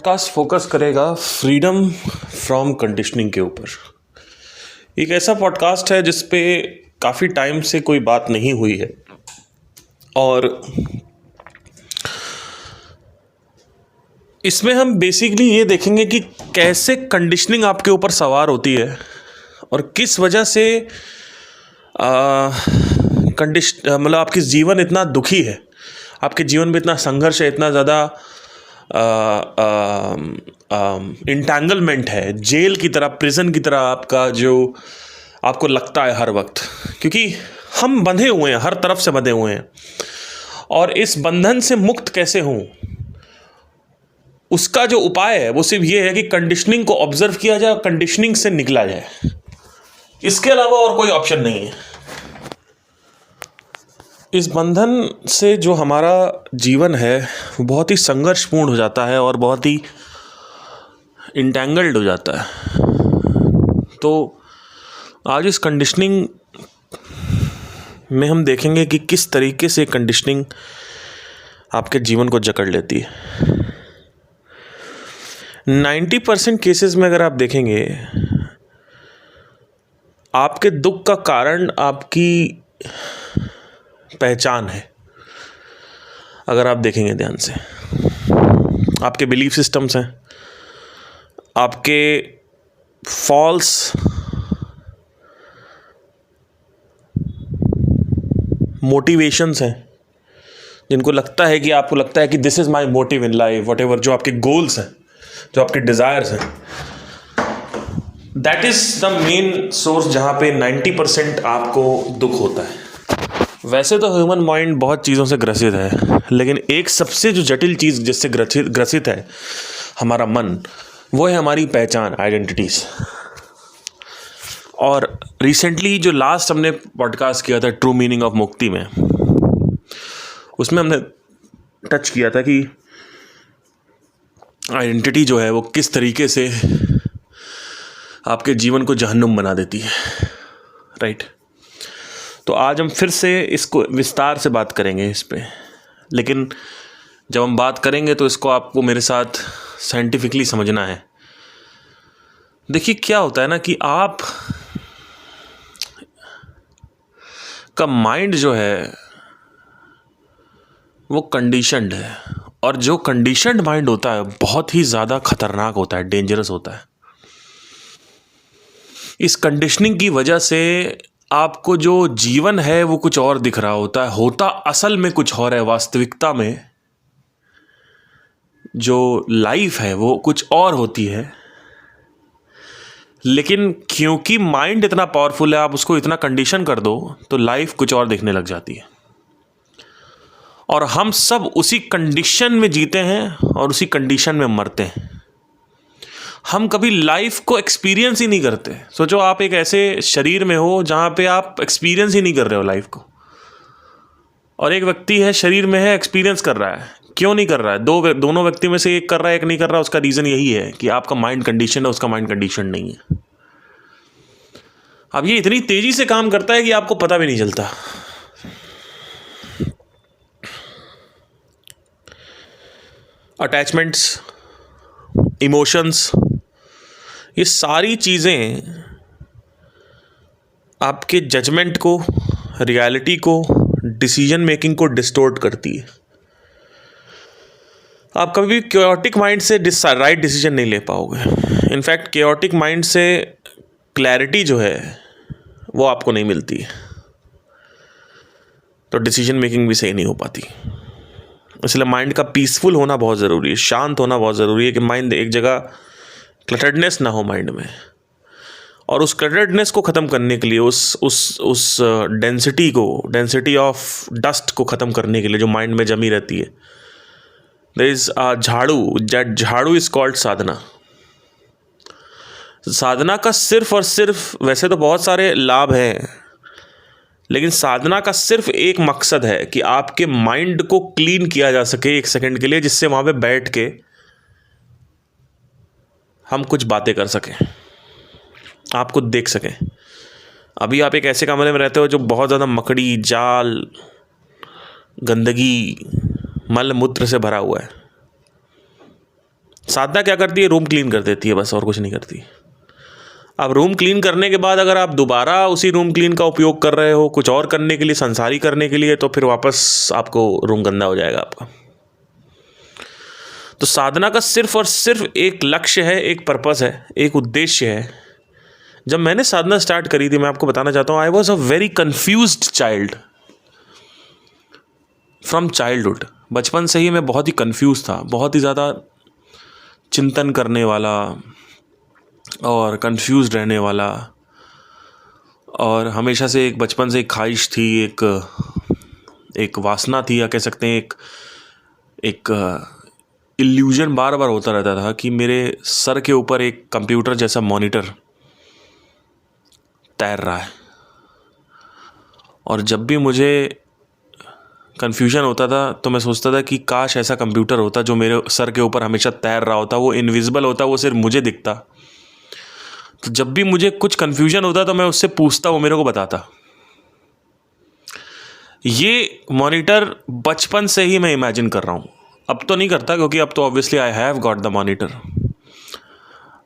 Podcast focus करेगा freedom from conditioning के ऊपर। एक ऐसा पॉडकास्ट है जिस पे काफ़ी टाइम से कोई बात नहीं हुई है और इसमें हम बेसिकली ये देखेंगे कि कैसे कंडीशनिंग आपके ऊपर सवार होती है और किस वजह से मतलब आपकी जीवन इतना दुखी है, आपके जीवन में इतना संघर्ष है, इतना ज़्यादा इंटैंगलमेंट है, जेल की तरह, प्रिजन की तरह आपका जो आपको लगता है हर वक्त, क्योंकि हम बंधे हुए हैं, हर तरफ से बंधे हुए हैं। और इस बंधन से मुक्त कैसे हों, उसका जो उपाय है वो सिर्फ ये है कि कंडीशनिंग को ऑब्जर्व किया जाए, कंडीशनिंग से निकला जाए। इसके अलावा और कोई ऑप्शन नहीं है। इस बंधन से जो हमारा जीवन है वो बहुत ही संघर्षपूर्ण हो जाता है और बहुत ही इंटैंगल्ड हो जाता है। तो आज इस कंडीशनिंग में हम देखेंगे कि किस तरीके से कंडीशनिंग आपके जीवन को जकड़ लेती है। 90% केसेस में अगर आप देखेंगे, आपके दुख का कारण आपकी पहचान है। अगर आप देखेंगे ध्यान से, आपके बिलीफ सिस्टम्स हैं, आपके फॉल्स मोटिवेशंस हैं, जिनको लगता है कि आपको लगता है कि this is my motive in life, what ever, जो आपके गोल्स हैं, जो आपके डिज़ायर्स हैं, that is the main source जहाँ पे 90% आपको दुख होता है। वैसे तो ह्यूमन माइंड बहुत चीज़ों से ग्रसित है, लेकिन एक सबसे जो जटिल चीज़ जिससे ग्रसित है हमारा मन, वो है हमारी पहचान, आइडेंटिटीज़। और रिसेंटली जो लास्ट हमने पॉडकास्ट किया था ट्रू मीनिंग ऑफ मुक्ति में, उसमें हमने टच किया था कि आइडेंटिटी जो है वो किस तरीके से आपके जीवन को जहन्नुम बना देती है, राइट। तो आज हम फिर से इसको विस्तार से बात करेंगे इस पे, लेकिन जब हम बात करेंगे तो इसको आपको मेरे साथ साइंटिफिकली समझना है। देखिए क्या होता है ना कि आप का माइंड जो है वो कंडीशनड है, और जो कंडीशनड माइंड होता है बहुत ही ज़्यादा खतरनाक होता है, डेंजरस होता है। इस कंडीशनिंग की वजह से आपको जो जीवन है वो कुछ और दिख रहा होता है, होता असल में कुछ और है। वास्तविकता में जो लाइफ है वो कुछ और होती है, लेकिन क्योंकि माइंड इतना पावरफुल है, आप उसको इतना कंडीशन कर दो तो लाइफ कुछ और दिखने लग जाती है। और हम सब उसी कंडीशन में जीते हैं और उसी कंडीशन में मरते हैं। हम कभी लाइफ को एक्सपीरियंस ही नहीं करते। सोचो आप एक ऐसे शरीर में हो जहाँ पे आप एक्सपीरियंस ही नहीं कर रहे हो लाइफ को, और एक व्यक्ति है शरीर में है, एक्सपीरियंस कर रहा है। क्यों नहीं कर रहा है? दोनों व्यक्ति में से एक कर रहा है, एक नहीं कर रहा। उसका रीज़न यही है कि आपका माइंड कंडीशन है, उसका माइंड कंडीशन नहीं है। अब ये इतनी तेज़ी से काम करता है कि आपको पता भी नहीं चलता। अटैचमेंट्स, इमोशंस, ये सारी चीज़ें आपके जजमेंट को, रियलिटी को, डिसीजन मेकिंग को डिस्टोर्ट करती है। आप कभी भी केओटिक माइंड से राइट डिसीजन नहीं ले पाओगे। इनफैक्ट केओटिक माइंड से क्लैरिटी जो है वो आपको नहीं मिलती है, तो डिसीजन मेकिंग भी सही नहीं हो पाती। इसलिए माइंड का पीसफुल होना बहुत ज़रूरी है, शांत होना बहुत ज़रूरी है कि माइंड एक जगह क्लटर्डनेस ना हो माइंड में। और उस क्लटर्डनेस को ख़त्म करने के लिए, उस डेंसिटी ऑफ डस्ट को ख़त्म करने के लिए जो माइंड में जमी रहती है, देयर इज़ झाड़ू इज़ कॉल्ड साधना। साधना का सिर्फ और सिर्फ, वैसे तो बहुत सारे लाभ हैं, लेकिन साधना का सिर्फ एक मकसद है कि आपके माइंड को क्लीन किया जा सके एक सेकंड के लिए, जिससे वहाँ पे बैठ के हम कुछ बातें कर सकें, आपको देख सकें। अभी आप एक ऐसे कमरे में रहते हो जो बहुत ज़्यादा मकड़ी, जाल, गंदगी, मल मूत्र से भरा हुआ है। साधना क्या करती है, रूम क्लीन कर देती है बस, और कुछ नहीं करती। अब रूम क्लीन करने के बाद अगर आप दोबारा उसी रूम क्लीन का उपयोग कर रहे हो कुछ और करने के लिए, संसारी करने के लिए, तो फिर वापस आपको रूम गंदा हो जाएगा आपका। तो साधना का सिर्फ और सिर्फ एक लक्ष्य है, एक पर्पस है, एक उद्देश्य है। जब मैंने साधना स्टार्ट करी थी, मैं आपको बताना चाहता हूँ, I was a very confused child from childhood. बचपन से ही मैं बहुत ही कन्फ्यूज था, बहुत ही ज़्यादा चिंतन करने वाला और कंफ्यूज रहने वाला। और हमेशा से एक बचपन से एक ख्वाहिश थी, एक वासना थी, या कह सकते हैं एक इल्यूजन बार बार होता रहता था कि मेरे सर के ऊपर एक कंप्यूटर जैसा मॉनिटर तैर रहा है। और जब भी मुझे कन्फ्यूजन होता था तो मैं सोचता था कि काश ऐसा कंप्यूटर होता जो मेरे सर के ऊपर हमेशा तैर रहा होता, वो इनविजिबल होता, वो सिर्फ मुझे दिखता। तो जब भी मुझे कुछ कन्फ्यूजन होता तो मैं उससे पूछता, वो मेरे को बताता। ये मॉनिटर बचपन से ही मैं इमेजिन कर रहा हूँ। अब तो नहीं करता क्योंकि अब तो obviously I have got the monitor,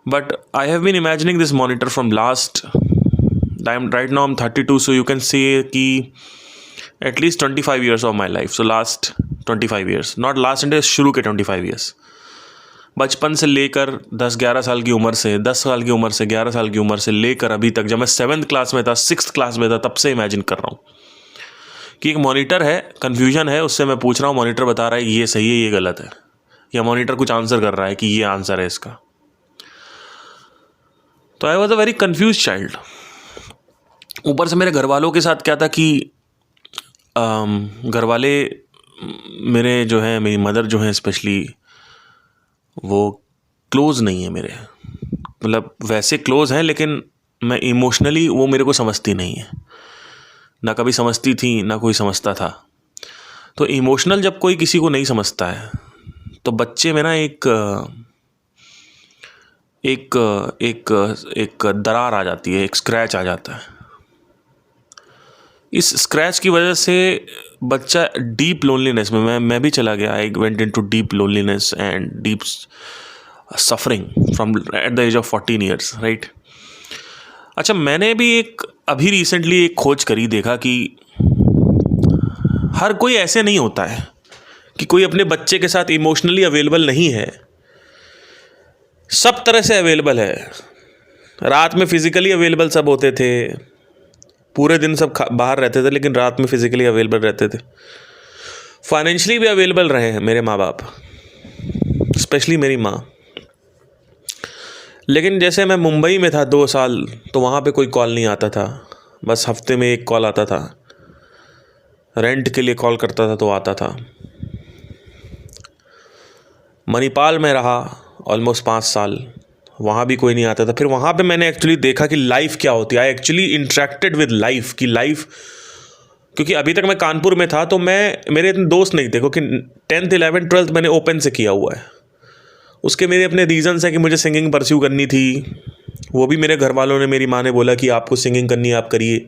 but I have been imagining this monitor from last time. Right now I am 32, so you can say कि at least 25 years of my life. So last 25 years, not last end, शुरू के 25 years. बचपन से लेकर 10-11 साल की उम्र से, 10 साल की उम्र से, 11 साल की उम्र से लेकर अभी तक, जब मैं 7th क्लास में था, 6th क्लास में था, तब से इमेजिन कर रहा हूँ कि एक मॉनिटर है, कन्फ्यूजन है, उससे मैं पूछ रहा हूँ, मॉनिटर बता रहा है ये सही है, ये गलत है, या मॉनिटर कुछ आंसर कर रहा है कि ये आंसर है इसका। तो I was a very confuse child. ऊपर से मेरे घर वालों के साथ क्या था कि घर वाले मेरे जो हैं, मेरी मदर जो हैं स्पेशली, वो क्लोज़ नहीं है मेरे, मतलब वैसे क्लोज़ हैं लेकिन मैं इमोशनली वो मेरे को समझती नहीं है, ना कभी समझती थी ना कोई समझता था। तो इमोशनल जब कोई किसी को नहीं समझता है तो बच्चे में ना एक एक एक एक दरार आ जाती है, एक स्क्रैच आ जाता है। इस स्क्रैच की वजह से बच्चा डीप लोनलीनेस में, मैं भी चला गया। I went into deep loneliness and deep suffering from at the age of 14 years, right. अच्छा, मैंने भी अभी रिसेंटली एक खोज करी, देखा कि हर कोई ऐसे नहीं होता है कि कोई अपने बच्चे के साथ इमोशनली अवेलेबल नहीं है। सब तरह से अवेलेबल है। रात में फिजिकली अवेलेबल सब होते थे, पूरे दिन सब बाहर रहते थे, लेकिन रात में फिजिकली अवेलेबल रहते थे। फाइनेंशियली भी अवेलेबल रहे हैं मेरे माँ बाप, स्पेशली मेरी माँ। लेकिन जैसे मैं मुंबई में था 2 साल, तो वहाँ पे कोई कॉल नहीं आता था, बस हफ्ते में 1 कॉल आता था। रेंट के लिए कॉल करता था तो आता था। मणिपाल में रहा ऑलमोस्ट 5 साल, वहाँ भी कोई नहीं आता था। फिर वहाँ पे मैंने एक्चुअली देखा कि लाइफ क्या होती है। I actually interacted with life, की लाइफ, क्योंकि अभी तक मैं कानपुर में था तो मेरे इतने दोस्त नहीं थे, क्योंकि 10th 11th 12th मैंने ओपन से किया हुआ है। उसके मेरे अपने रीज़न्स हैं कि मुझे सिंगिंग परस्यू करनी थी। वो भी मेरे घर वालों ने, मेरी माँ ने बोला कि आपको सिंगिंग करनी है, आप करिए।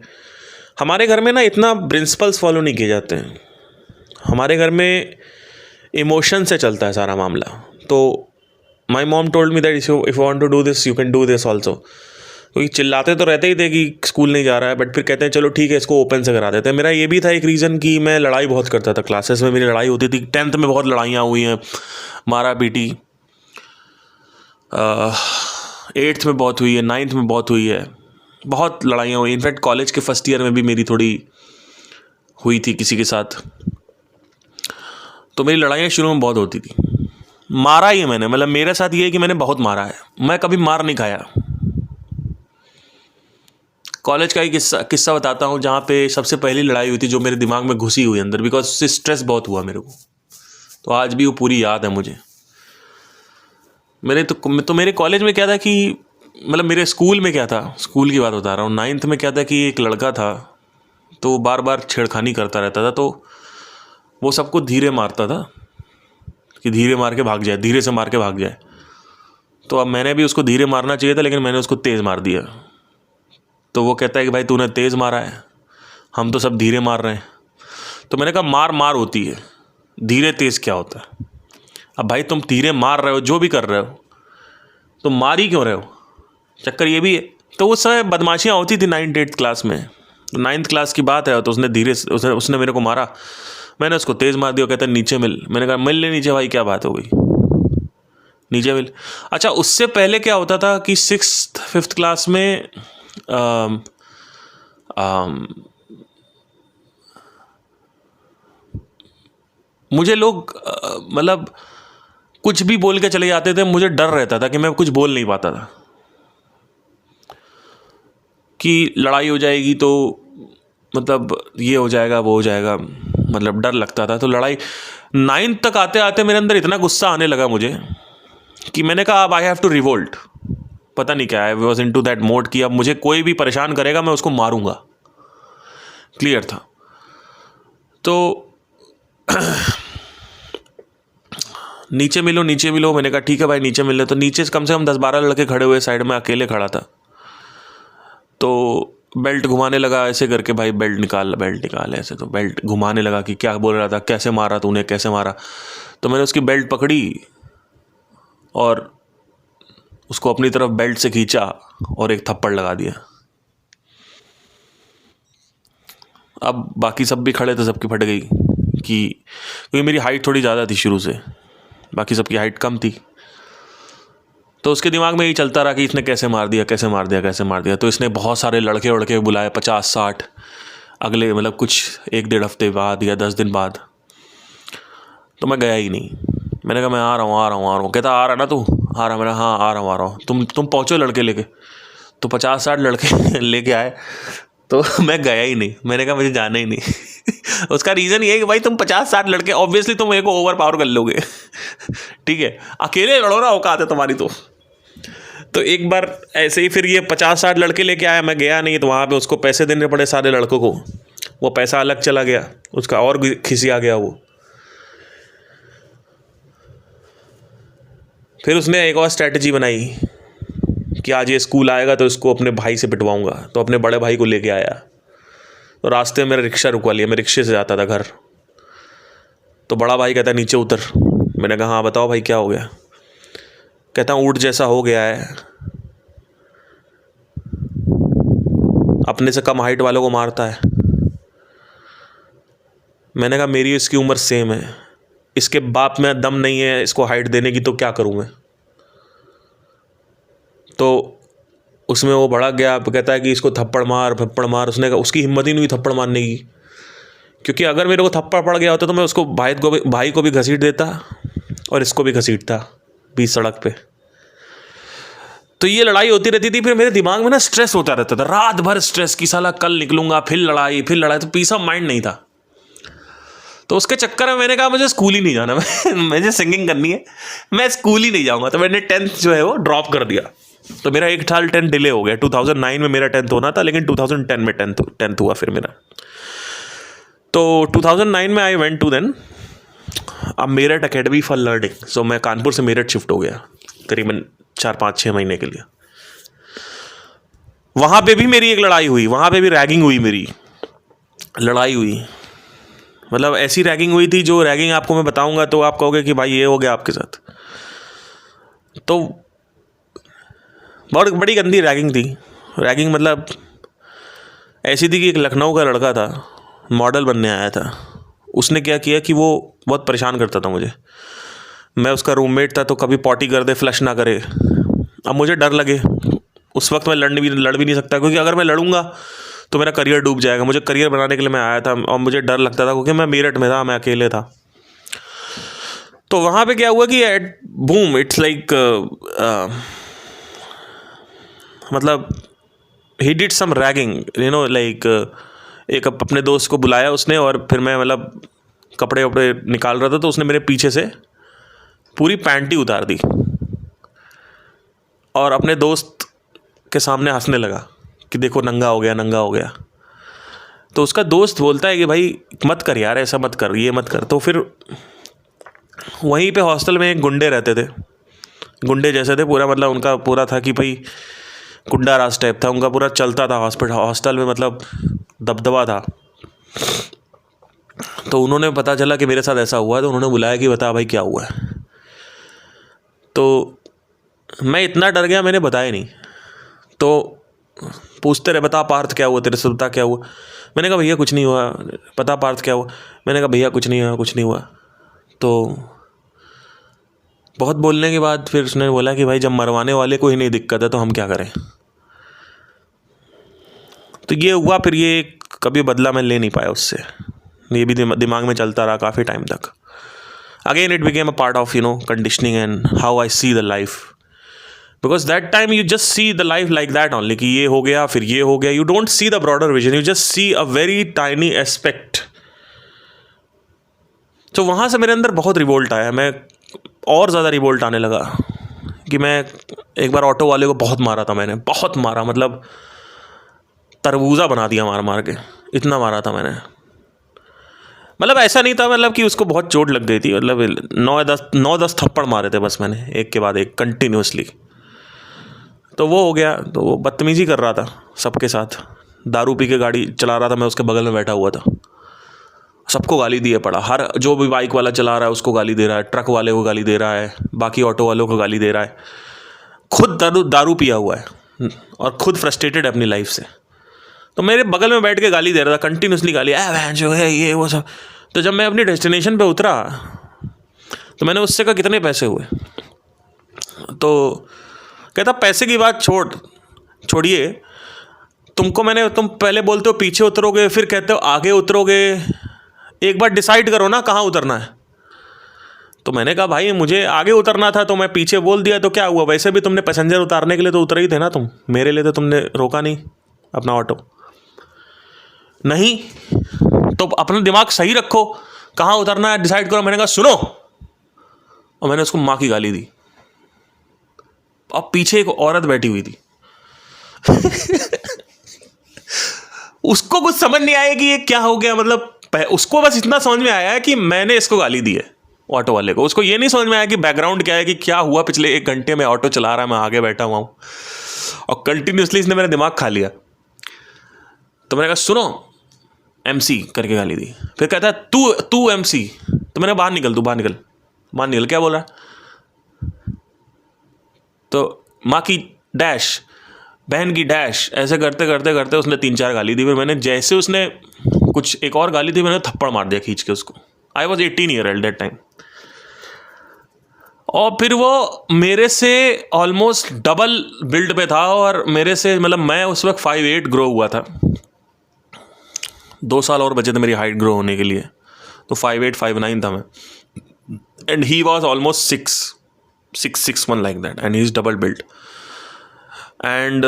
हमारे घर में ना इतना प्रिंसिपल्स फॉलो नहीं किए जाते हैं। हमारे घर में इमोशन से चलता है सारा मामला। तो my mom told me that if you want to do this you can do this also. क्योंकि चिल्लाते तो रहते ही थे कि स्कूल नहीं जा रहा है, बट फिर कहते हैं चलो ठीक है, इसको ओपन से करा देते हैं। मेरा ये भी था एक रीज़न कि मैं लड़ाई बहुत करता था। क्लासेस में मेरी लड़ाई होती थी। 10th में बहुत लड़ाइयाँ हुई हैं, मारा पीटी। 8th में बहुत हुई है, 9th में बहुत हुई है, बहुत लड़ाइयाँ हुई। इनफैक्ट कॉलेज के फर्स्ट ईयर में भी मेरी थोड़ी हुई थी किसी के साथ। तो मेरी लड़ाइयाँ शुरू में बहुत होती थी। मारा ही है मैंने, मतलब मेरे साथ ये है कि मैंने बहुत मारा है, मैं कभी मार नहीं खाया। कॉलेज का ही किस्सा बताता हूँ, जहाँ पे सबसे पहली लड़ाई हुई थी जो मेरे दिमाग में घुसी हुई अंदर, बिकॉज उससे स्ट्रेस बहुत हुआ मेरे को। तो आज भी वो पूरी याद है मुझे। मेरे कॉलेज में क्या था कि, मतलब मेरे स्कूल में क्या था, स्कूल की बात बता रहा हूँ। 9th में क्या था कि एक लड़का था, तो बार बार छेड़खानी करता रहता था। तो वो सबको धीरे मारता था कि धीरे मार के भाग जाए, धीरे से मार के भाग जाए। तो अब मैंने भी उसको धीरे मारना चाहिए था, लेकिन मैंने उसको तेज़ मार दिया। तो वो कहता है कि भाई तूने तेज़ मारा है, हम तो सब धीरे मार रहे हैं। तो मैंने कहा मार होती है, धीरे तेज़ क्या होता है। अब भाई तुम तीरे मार रहे हो, जो भी कर रहे हो, तुम मार ही क्यों रहे हो? चक्कर ये भी है। तो उस समय बदमाशियाँ होती थी 9th-8th क्लास में। तो 9th क्लास की बात है, तो उसने धीरे से उसने मेरे को मारा, मैंने उसको तेज़ मार दिया। कहता नीचे मिल। मैंने कहा मिल ले नीचे भाई, क्या बात हो गई, नीचे मिल। अच्छा, उससे पहले क्या होता था कि 6th-5th क्लास में मुझे लोग मतलब कुछ भी बोल के चले जाते थे, मुझे डर रहता था कि मैं कुछ बोल नहीं पाता था, कि लड़ाई हो जाएगी तो मतलब ये हो जाएगा वो हो जाएगा, मतलब डर लगता था। तो लड़ाई 9th तक आते आते मेरे अंदर इतना गुस्सा आने लगा मुझे कि मैंने कहा अब आई हैव टू रिवोल्ट। पता नहीं क्या, I was into that mode कि अब मुझे कोई भी परेशान करेगा मैं उसको मारूंगा। क्लियर था। तो नीचे मिलो नीचे मिलो, मैंने कहा ठीक है भाई नीचे मिल ले। तो नीचे से कम 10-12 लड़के खड़े हुए, साइड में अकेले खड़ा था। तो बेल्ट घुमाने लगा ऐसे करके, भाई बेल्ट निकाल ऐसे। तो बेल्ट घुमाने लगा कि क्या बोल रहा था, कैसे मारा तूने, कैसे मारा। तो मैंने उसकी बेल्ट पकड़ी और उसको अपनी तरफ बेल्ट से खींचा और एक थप्पड़ लगा दिया। अब बाकी सब भी खड़े थे, सबकी फट गई क्योंकि मेरी हाइट थोड़ी ज़्यादा थी शुरू से, बाकी सबकी हाइट कम थी। तो उसके दिमाग में यही चलता रहा कि इसने कैसे मार दिया, कैसे मार दिया, कैसे मार दिया। तो इसने बहुत सारे लड़के वड़के बुलाए, 50-60, अगले मतलब कुछ 1-1.5 हफ्ते बाद या 10 दिन बाद। तो मैं गया ही नहीं। मैंने कहा मैं आ रहा हूँ। कहता आ रहा ना तू, आ रहा। मैंने हाँ आ रहा हूँ। तुम पहुँचो लड़के लेके। तो 50-60 लड़के लेके आए, तो मैं गया ही नहीं। मैंने कहा मुझे जाना ही नहीं। उसका रीज़न ये है कि भाई तुम 50-60 लड़के, ऑब्वियसली तुम मेरे को ओवर पावर कर लोगे। ठीक है, अकेले लड़ो ना, औकात है तुम्हारी। तो एक बार ऐसे ही फिर ये 50-60 लड़के लेके आया, मैं गया नहीं। तो वहाँ पे उसको पैसे देने पड़े सारे लड़कों को, वो पैसा अलग चला गया उसका, और खिसिया गया वो। फिर उसने एक और स्ट्रैटेजी बनाई कि आज ये स्कूल आएगा तो इसको अपने भाई से पिटवाऊंगा। तो अपने बड़े भाई को लेके आया। तो रास्ते में मेरा रिक्शा रुकवा लिया, मैं रिक्शे से जाता था घर। तो बड़ा भाई कहता नीचे उतर। मैंने कहा हाँ बताओ भाई क्या हो गया। कहता ऊँट जैसा हो गया है, अपने से कम हाइट वालों को मारता है। मैंने कहा मेरी इसकी उम्र सेम है, इसके बाप में दम नहीं है इसको हाइट देने की, तो क्या करूँ मैं। तो उसमें वो भड़क गया, कहता है कि इसको थप्पड़ मार। उसने कहा उसकी हिम्मत ही नहीं हुई थप्पड़ मारने की, क्योंकि अगर मेरे को थप्पड़ पड़ गया होता तो मैं उसको भाई को भी घसीट देता और इसको भी घसीटता बीच सड़क पे। तो ये लड़ाई होती रहती थी। फिर मेरे दिमाग में ना स्ट्रेस होता रहता था, रात भर स्ट्रेस की साला कल निकलूंगा, फिर लड़ाई। तो पीस ऑफ माइंड नहीं था। तो उसके चक्कर में मैंने कहा मुझे स्कूल ही नहीं जाना, मुझे सिंगिंग करनी है, मैं स्कूल ही नहीं जाऊँगा। तो मैंने 10th जो है वो ड्रॉप कर दिया। तो मेरा 1 साल 10th डिले हो गया। 2009 में मेरा 10th होना था, लेकिन 2010 में 10th हुआ फिर मेरा। तो 2009 में आई वेंट टू देन अब मेरठ अकेडमी फॉर लर्निंग। सो मैं कानपुर से मेरठ शिफ्ट हो गया करीबन 4-5-6 महीने के लिए। वहाँ पे भी मेरी एक लड़ाई हुई, वहाँ पे भी रैगिंग हुई, मेरी लड़ाई हुई। मतलब ऐसी रैगिंग हुई थी, जो रैगिंग आपको मैं बताऊंगा तो आप कहोगे कि भाई ये हो गया आपके साथ। तो बहुत बड़ी गंदी रैगिंग थी। रैगिंग मतलब ऐसी थी कि एक लखनऊ का लड़का था, मॉडल बनने आया था। उसने क्या किया कि वो बहुत परेशान करता था मुझे। मैं उसका रूममेट था, तो कभी पॉटी कर दे, फ्लश ना करे। अब मुझे डर लगे, उस वक्त मैं लड़ भी नहीं सकता, क्योंकि अगर मैं लड़ूंगा तो मेरा करियर डूब जाएगा। मुझे करियर बनाने के लिए मैं आया था, और मुझे डर लगता था क्योंकि मैं मेरठ में था, मैं अकेले था। तो वहाँ पे क्या हुआ कि बूम, इट्स लाइक मतलब he did some ragging, like एक अपने दोस्त को बुलाया उसने, और फिर मैं मतलब कपड़े वपड़े निकाल रहा था, तो उसने मेरे पीछे से पूरी पैंट ही उतार दी और अपने दोस्त के सामने हंसने लगा कि देखो नंगा हो गया। तो उसका दोस्त बोलता है कि भाई मत कर यार, ऐसा मत कर, ये मत कर। तो फिर वहीं पे हॉस्टल में एक गुंडे रहते थे, गुंडे जैसे थे पूरा, मतलब उनका पूरा था कि भाई गुंडा राज टाइप था उनका, पूरा चलता था हॉस्टल में, मतलब दबदबा था। तो उन्होंने पता चला कि मेरे साथ ऐसा हुआ है, तो उन्होंने बुलाया कि बता भाई क्या हुआ है। तो मैं इतना डर गया, मैंने बताया नहीं। तो पूछते रहे, बता पार्थ क्या हुआ तेरे से, बता क्या हुआ। मैंने कहा भैया कुछ नहीं हुआ। बता पार्थ क्या हुआ। मैंने कहा भैया कुछ नहीं हुआ, कुछ नहीं हुआ। तो बहुत बोलने के बाद फिर उसने बोला कि भाई जब मरवाने वाले को ही नहीं दिक्कत है तो हम क्या करें। तो ये हुआ। फिर ये कभी बदला मैं ले नहीं पाया उससे, ये भी दिमाग में चलता रहा काफ़ी टाइम तक। Again it became a part of conditioning and how I see the life, because that time you just see the life like that only, कि ये हो गया फिर ये हो गया। You don't see the broader vision, you just see a very tiny aspect. तो वहाँ से मेरे अंदर बहुत रिवोल्ट आया, मैं और ज़्यादा रिवोल्ट आने लगा कि मैं एक बार ऑटो वाले को बहुत मारा था मैंने, बहुत मारा, मतलब तरबूजा बना दिया मार मार के, इतना मारा था मैंने। मतलब ऐसा नहीं था मतलब कि उसको बहुत चोट लग गई थी, मतलब 9-10 थप्पड़ मारे थे बस मैंने, एक के बाद एक कंटिन्यूसली। तो वो हो गया। तो वो बदतमीज़ी कर रहा था सबके साथ, दारू पी के गाड़ी चला रहा था, मैं उसके बगल में बैठा हुआ था। सबको गाली दिए पड़ा, हर जो भी बाइक वाला चला रहा है उसको गाली दे रहा है, ट्रक वाले को गाली दे रहा है, बाकी ऑटो वालों को गाली दे रहा है। खुद दारू पिया हुआ है और खुद फ्रस्ट्रेटेड है अपनी लाइफ से, तो मेरे बगल में बैठ के गाली दे रहा था, कंटिन्यूसली गाली, बहन जो है ये वो सब। तो जब मैं अपनी डेस्टिनेशन पे उतरा तो मैंने उससे कहा कितने पैसे हुए। तो कहता पैसे की बात छोड़िए, तुम पहले बोलते हो पीछे उतरोगे, फिर कहते हो आगे उतरोगे, एक बार डिसाइड करो ना कहाँ उतरना है। तो मैंने कहा भाई मुझे आगे उतरना था तो मैं पीछे बोल दिया तो क्या हुआ, वैसे भी तुमने पैसेंजर उतारने के लिए तो उतरे ही थे ना तुम, मेरे लिए तो तुमने रोका नहीं अपना ऑटो। नहीं तो अपना दिमाग सही रखो, कहाँ उतरना है डिसाइड करो। मैंने कहा सुनो, और मैंने उसको माँ की गाली दी। अब पीछे एक औरत बैठी हुई थी उसको कुछ समझ नहीं आया कि ये क्या हो गया, मतलब उसको बस इतना समझ में आया है कि मैंने इसको गाली दी है ऑटो वाले को। उसको ये नहीं समझ में आया कि बैकग्राउंड क्या है, कि क्या हुआ पिछले 1 घंटे में ऑटो चला रहा है, मैं आगे बैठा हुआ हूँ और कंटिन्यूसली इसने मेरा दिमाग खा लिया। तो मैंने कहा सुनो, MC करके गाली दी। फिर कहता है तू MC। तो मैंने बाहर निकल, तू बाहर निकल, क्या बोल रहा है। तो माँ की डैश, बहन की डैश, ऐसे करते करते करते उसने 3-4 गाली दी। फिर मैंने जैसे उसने कुछ एक और गाली दी, मैंने थप्पड़ मार दिया खींच के उसको। I was 18 year old that time. और फिर वो मेरे से ऑलमोस्ट डबल बिल्ड पे था, और मेरे से मतलब मैं उस वक्त 5'8" ग्रो हुआ था। 2 साल और बचे थे मेरी हाइट ग्रो होने के लिए, तो 5'8", 5'9" था मैं। And he was almost 6'1" like that, and he is double build. And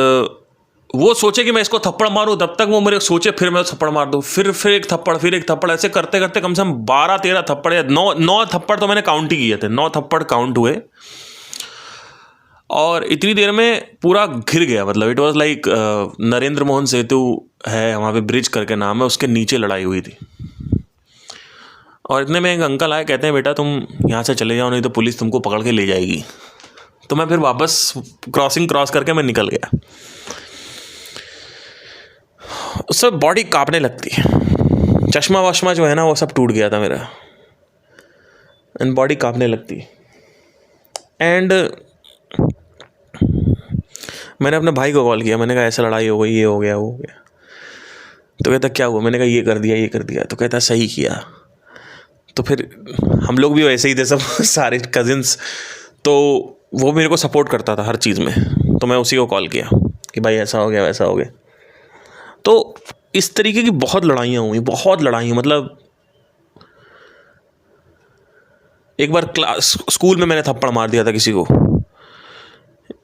वो सोचे कि मैं इसको थप्पड़ मारूं, तब तक वो मेरे सोचे फिर मैं थप्पड़ मार दूं, फिर एक थप्पड़, फिर एक थप्पड़, ऐसे करते करते कम से कम 12-13 थप्पड़ या 9 थप्पड़ तो मैंने काउंट ही किए थे। 9 थप्पड़ काउंट हुए और इतनी देर में पूरा घिर गया। मतलब it was like Narendra Mohan Setu है वहाँ पे, ब्रिज करके नाम है, उसके नीचे लड़ाई हुई थी। और इतने में एक अंकल आए, कहते हैं बेटा तुम यहाँ से चले जाओ, नहीं तो पुलिस तुमको पकड़ के ले जाएगी। तो मैं फिर वापस क्रॉस करके मैं निकल गया। उससे बॉडी कांपने लगती है, चश्मा वश्मा जो है ना वो सब टूट गया था मेरा, एंड बॉडी कांपने लगती। एंड मैंने अपने भाई को कॉल किया, मैंने कहा ऐसा लड़ाई हो गई, ये हो गया वो हो गया। तो कहता क्या हुआ। मैंने कहा ये कर दिया। तो कहता सही किया। तो फिर हम लोग भी वैसे ही थे सब सारे कजिन्स, तो वो मेरे को सपोर्ट करता था हर चीज़ में। तो मैं उसी को कॉल किया कि भाई ऐसा हो गया वैसा हो गया। तो इस तरीके की बहुत लड़ाइयाँ हुई, बहुत लड़ाई। मतलब एक बार स्कूल में मैंने थप्पड़ मार दिया था किसी को,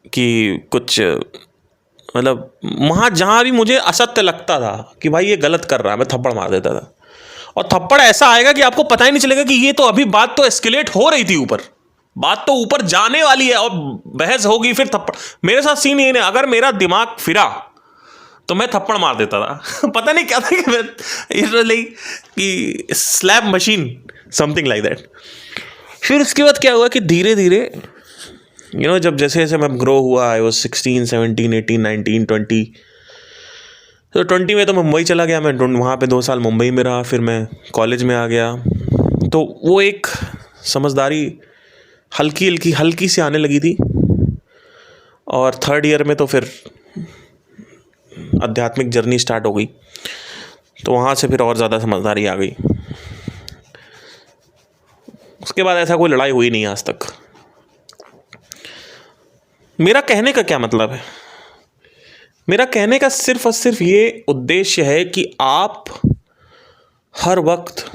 कि कुछ मतलब वहाँ जहाँ भी मुझे असत्य लगता था कि भाई ये गलत कर रहा है, मैं थप्पड़ मार देता था। और थप्पड़ ऐसा आएगा कि आपको पता ही नहीं चलेगा कि ये तो अभी बात तो एस्केलेट हो रही थी, बात तो ऊपर जाने वाली है और बहस होगी, फिर थप्पड़। मेरे साथ सीन ये नहीं, अगर मेरा दिमाग फिरा तो मैं थप्पड़ मार देता था पता नहीं क्या था कि मैं कि slap machine, something like that. फिर उसके बाद क्या हुआ कि धीरे धीरे जब जैसे जैसे मैं ग्रो हुआ, आई वॉज 16, 17, 18, 19, 20। तो 20 में तो मुंबई चला गया मैं, वहाँ पे 2 साल मुंबई में रहा। फिर मैं कॉलेज में आ गया। तो वो एक समझदारी हल्की सी आने लगी थी। और थर्ड ईयर में तो फिर आध्यात्मिक जर्नी स्टार्ट हो गई, तो वहाँ से फिर और ज़्यादा समझदारी आ गई। उसके बाद ऐसा कोई लड़ाई हुई नहीं आज तक। मेरा कहने का क्या मतलब है? मेरा कहने का सिर्फ और सिर्फ ये उद्देश्य है कि आप हर वक्त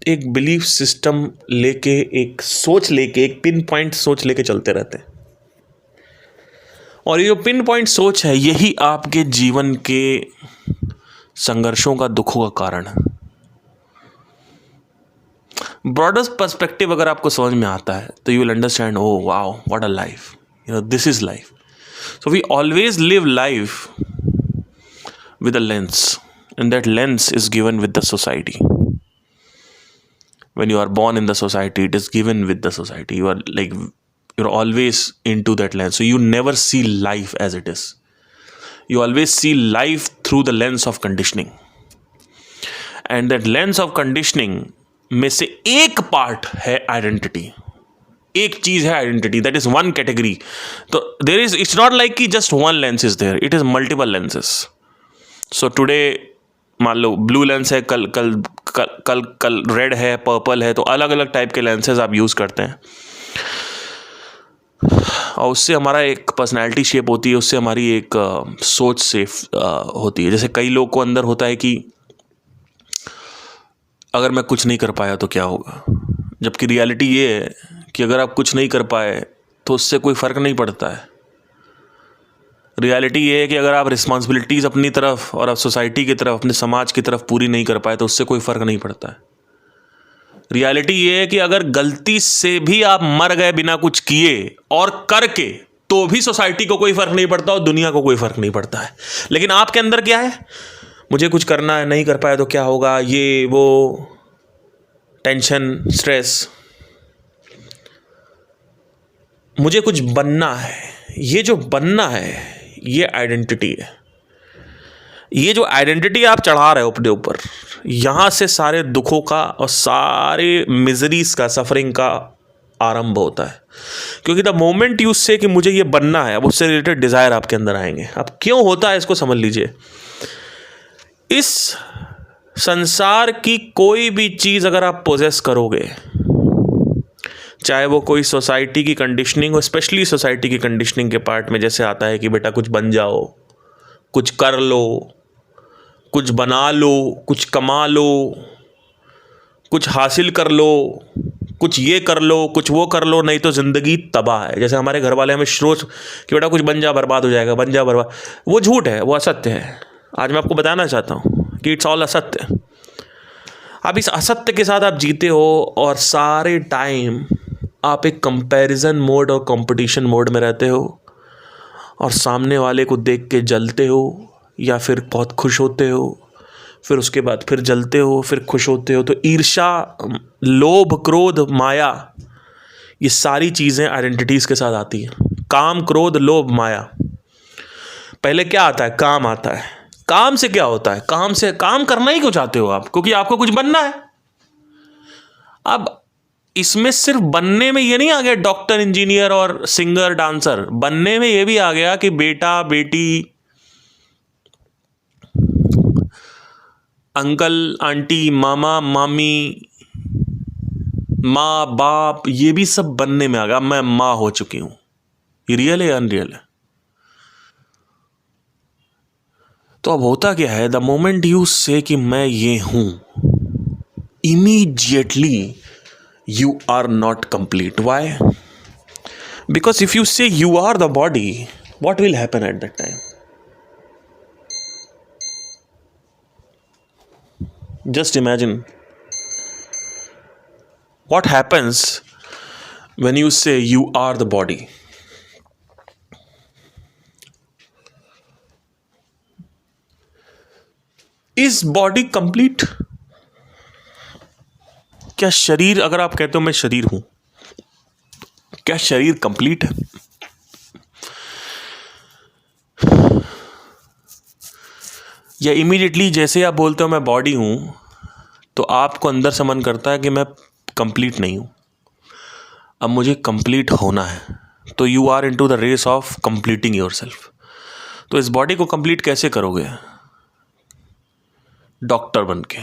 एक बिलीफ सिस्टम लेके, एक सोच लेके, एक पिन पॉइंट सोच लेके चलते रहते हैं। और ये जो पिन पॉइंट सोच है, यही आपके जीवन के संघर्षों का, दुखों का कारण है। ब्रॉडर पर्सपेक्टिव अगर आपको समझ में आता है तो you will understand, oh wow, what a life, this is life. So we always live life with a lens, and that lens is given with the society. When you are born in the society, it is given with the society. You're always into that lens, so you never see life as it is. You always see life through the lens of conditioning, and that lens of conditioning में से एक part है identity. एक चीज है identity, that is one category. तो there is, it's not like कि just one lens is there, it is multiple lenses. So today मान लो ब्लू लेंस है, कल कल कल कल कल रेड है, पर्पल है, तो अलग अलग टाइप के लेंसेज आप यूज़ करते हैं, और उससे हमारा एक पर्सनैलिटी शेप होती है, उससे हमारी एक सोच सेफ होती है। जैसे कई लोग को अंदर होता है कि अगर मैं कुछ नहीं कर पाया तो क्या होगा, जबकि रियलिटी ये है कि अगर आप कुछ नहीं कर पाए तो उससे कोई फ़र्क नहीं पड़ता है। रियलिटी ये है कि अगर आप रिस्पॉन्सिबिलिटीज़ अपनी तरफ और आप सोसाइटी की तरफ, अपने समाज की तरफ पूरी नहीं कर पाए तो उससे कोई फ़र्क नहीं पड़ता है। रियलिटी ये है कि अगर गलती से भी आप मर गए बिना कुछ किए और करके, तो भी सोसाइटी को कोई फ़र्क नहीं पड़ता और दुनिया को कोई फ़र्क नहीं पड़ता है। लेकिन आपके अंदर क्या है, मुझे कुछ करना है, नहीं कर पाया तो क्या होगा, ये वो टेंशन, स्ट्रेस, मुझे कुछ बनना है। ये जो बनना है ये आइडेंटिटी है। ये जो आइडेंटिटी आप चढ़ा रहे हो अपने ऊपर, यहाँ से सारे दुखों का और सारे मिजरीज का, सफरिंग का आरंभ होता है। क्योंकि द मोमेंट यू से कि मुझे ये बनना है, अब उससे रिलेटेड डिज़ायर आपके अंदर आएंगे। अब क्यों होता है इसको समझ लीजिए। इस संसार की कोई भी चीज़ अगर आप पोजेस करोगे, चाहे वो कोई सोसाइटी की कंडीशनिंग हो, स्पेशली सोसाइटी की कंडीशनिंग के पार्ट में जैसे आता है कि बेटा कुछ बन जाओ, कुछ कर लो, कुछ बना लो, कुछ कमा लो, कुछ हासिल कर लो, कुछ ये कर लो, कुछ वो कर लो, नहीं तो ज़िंदगी तबाह है। जैसे हमारे घर वाले हमें सोच कि बेटा कुछ बन जा, बर्बाद हो जाएगा, बन जा बर्बाद, वो झूठ है, वो असत्य है। आज मैं आपको बताना चाहता हूँ कि इट्स ऑल असत्य। अब इस असत्य के साथ आप जीते हो और सारे टाइम आप एक कंपैरिजन मोड और कंपटीशन मोड में रहते हो, और सामने वाले को देख के जलते हो या फिर बहुत खुश होते हो, फिर उसके बाद फिर जलते हो, फिर खुश होते हो। तो ईर्ष्या, लोभ, क्रोध, माया, ये सारी चीज़ें आइडेंटिटीज़ के साथ आती हैं। काम, क्रोध, लोभ, माया। पहले क्या आता है? काम आता है। काम से क्या होता है? काम से, काम करना ही क्यों चाहते हो आप? क्योंकि आपको कुछ बनना है। अब इसमें सिर्फ बनने में ये नहीं आ गया डॉक्टर, इंजीनियर और सिंगर, डांसर। बनने में ये भी आ गया कि बेटा, बेटी, अंकल, आंटी, मामा, मामी, माँ, बाप, ये भी सब बनने में आ गया। मैं माँ हो चुकी हूं। ये रियल है या अनरियल है? तो अब होता क्या है, द मोमेंट यू से कि मैं ये हूं, immediately you are not complete. Why? Because if you say you are the body, what will happen at that time? Just imagine what happens when you say you are the body. Is body complete? क्या शरीर, अगर आप कहते हो मैं शरीर हूं, क्या शरीर कंप्लीट है? या इमीडिएटली जैसे आप बोलते हो मैं बॉडी हूं, तो आपको अंदर से मन करता है कि मैं कंप्लीट नहीं हूं। अब मुझे कंप्लीट होना है, तो you are into the race of completing yourself. तो इस बॉडी को कंप्लीट कैसे करोगे? डॉक्टर बन के,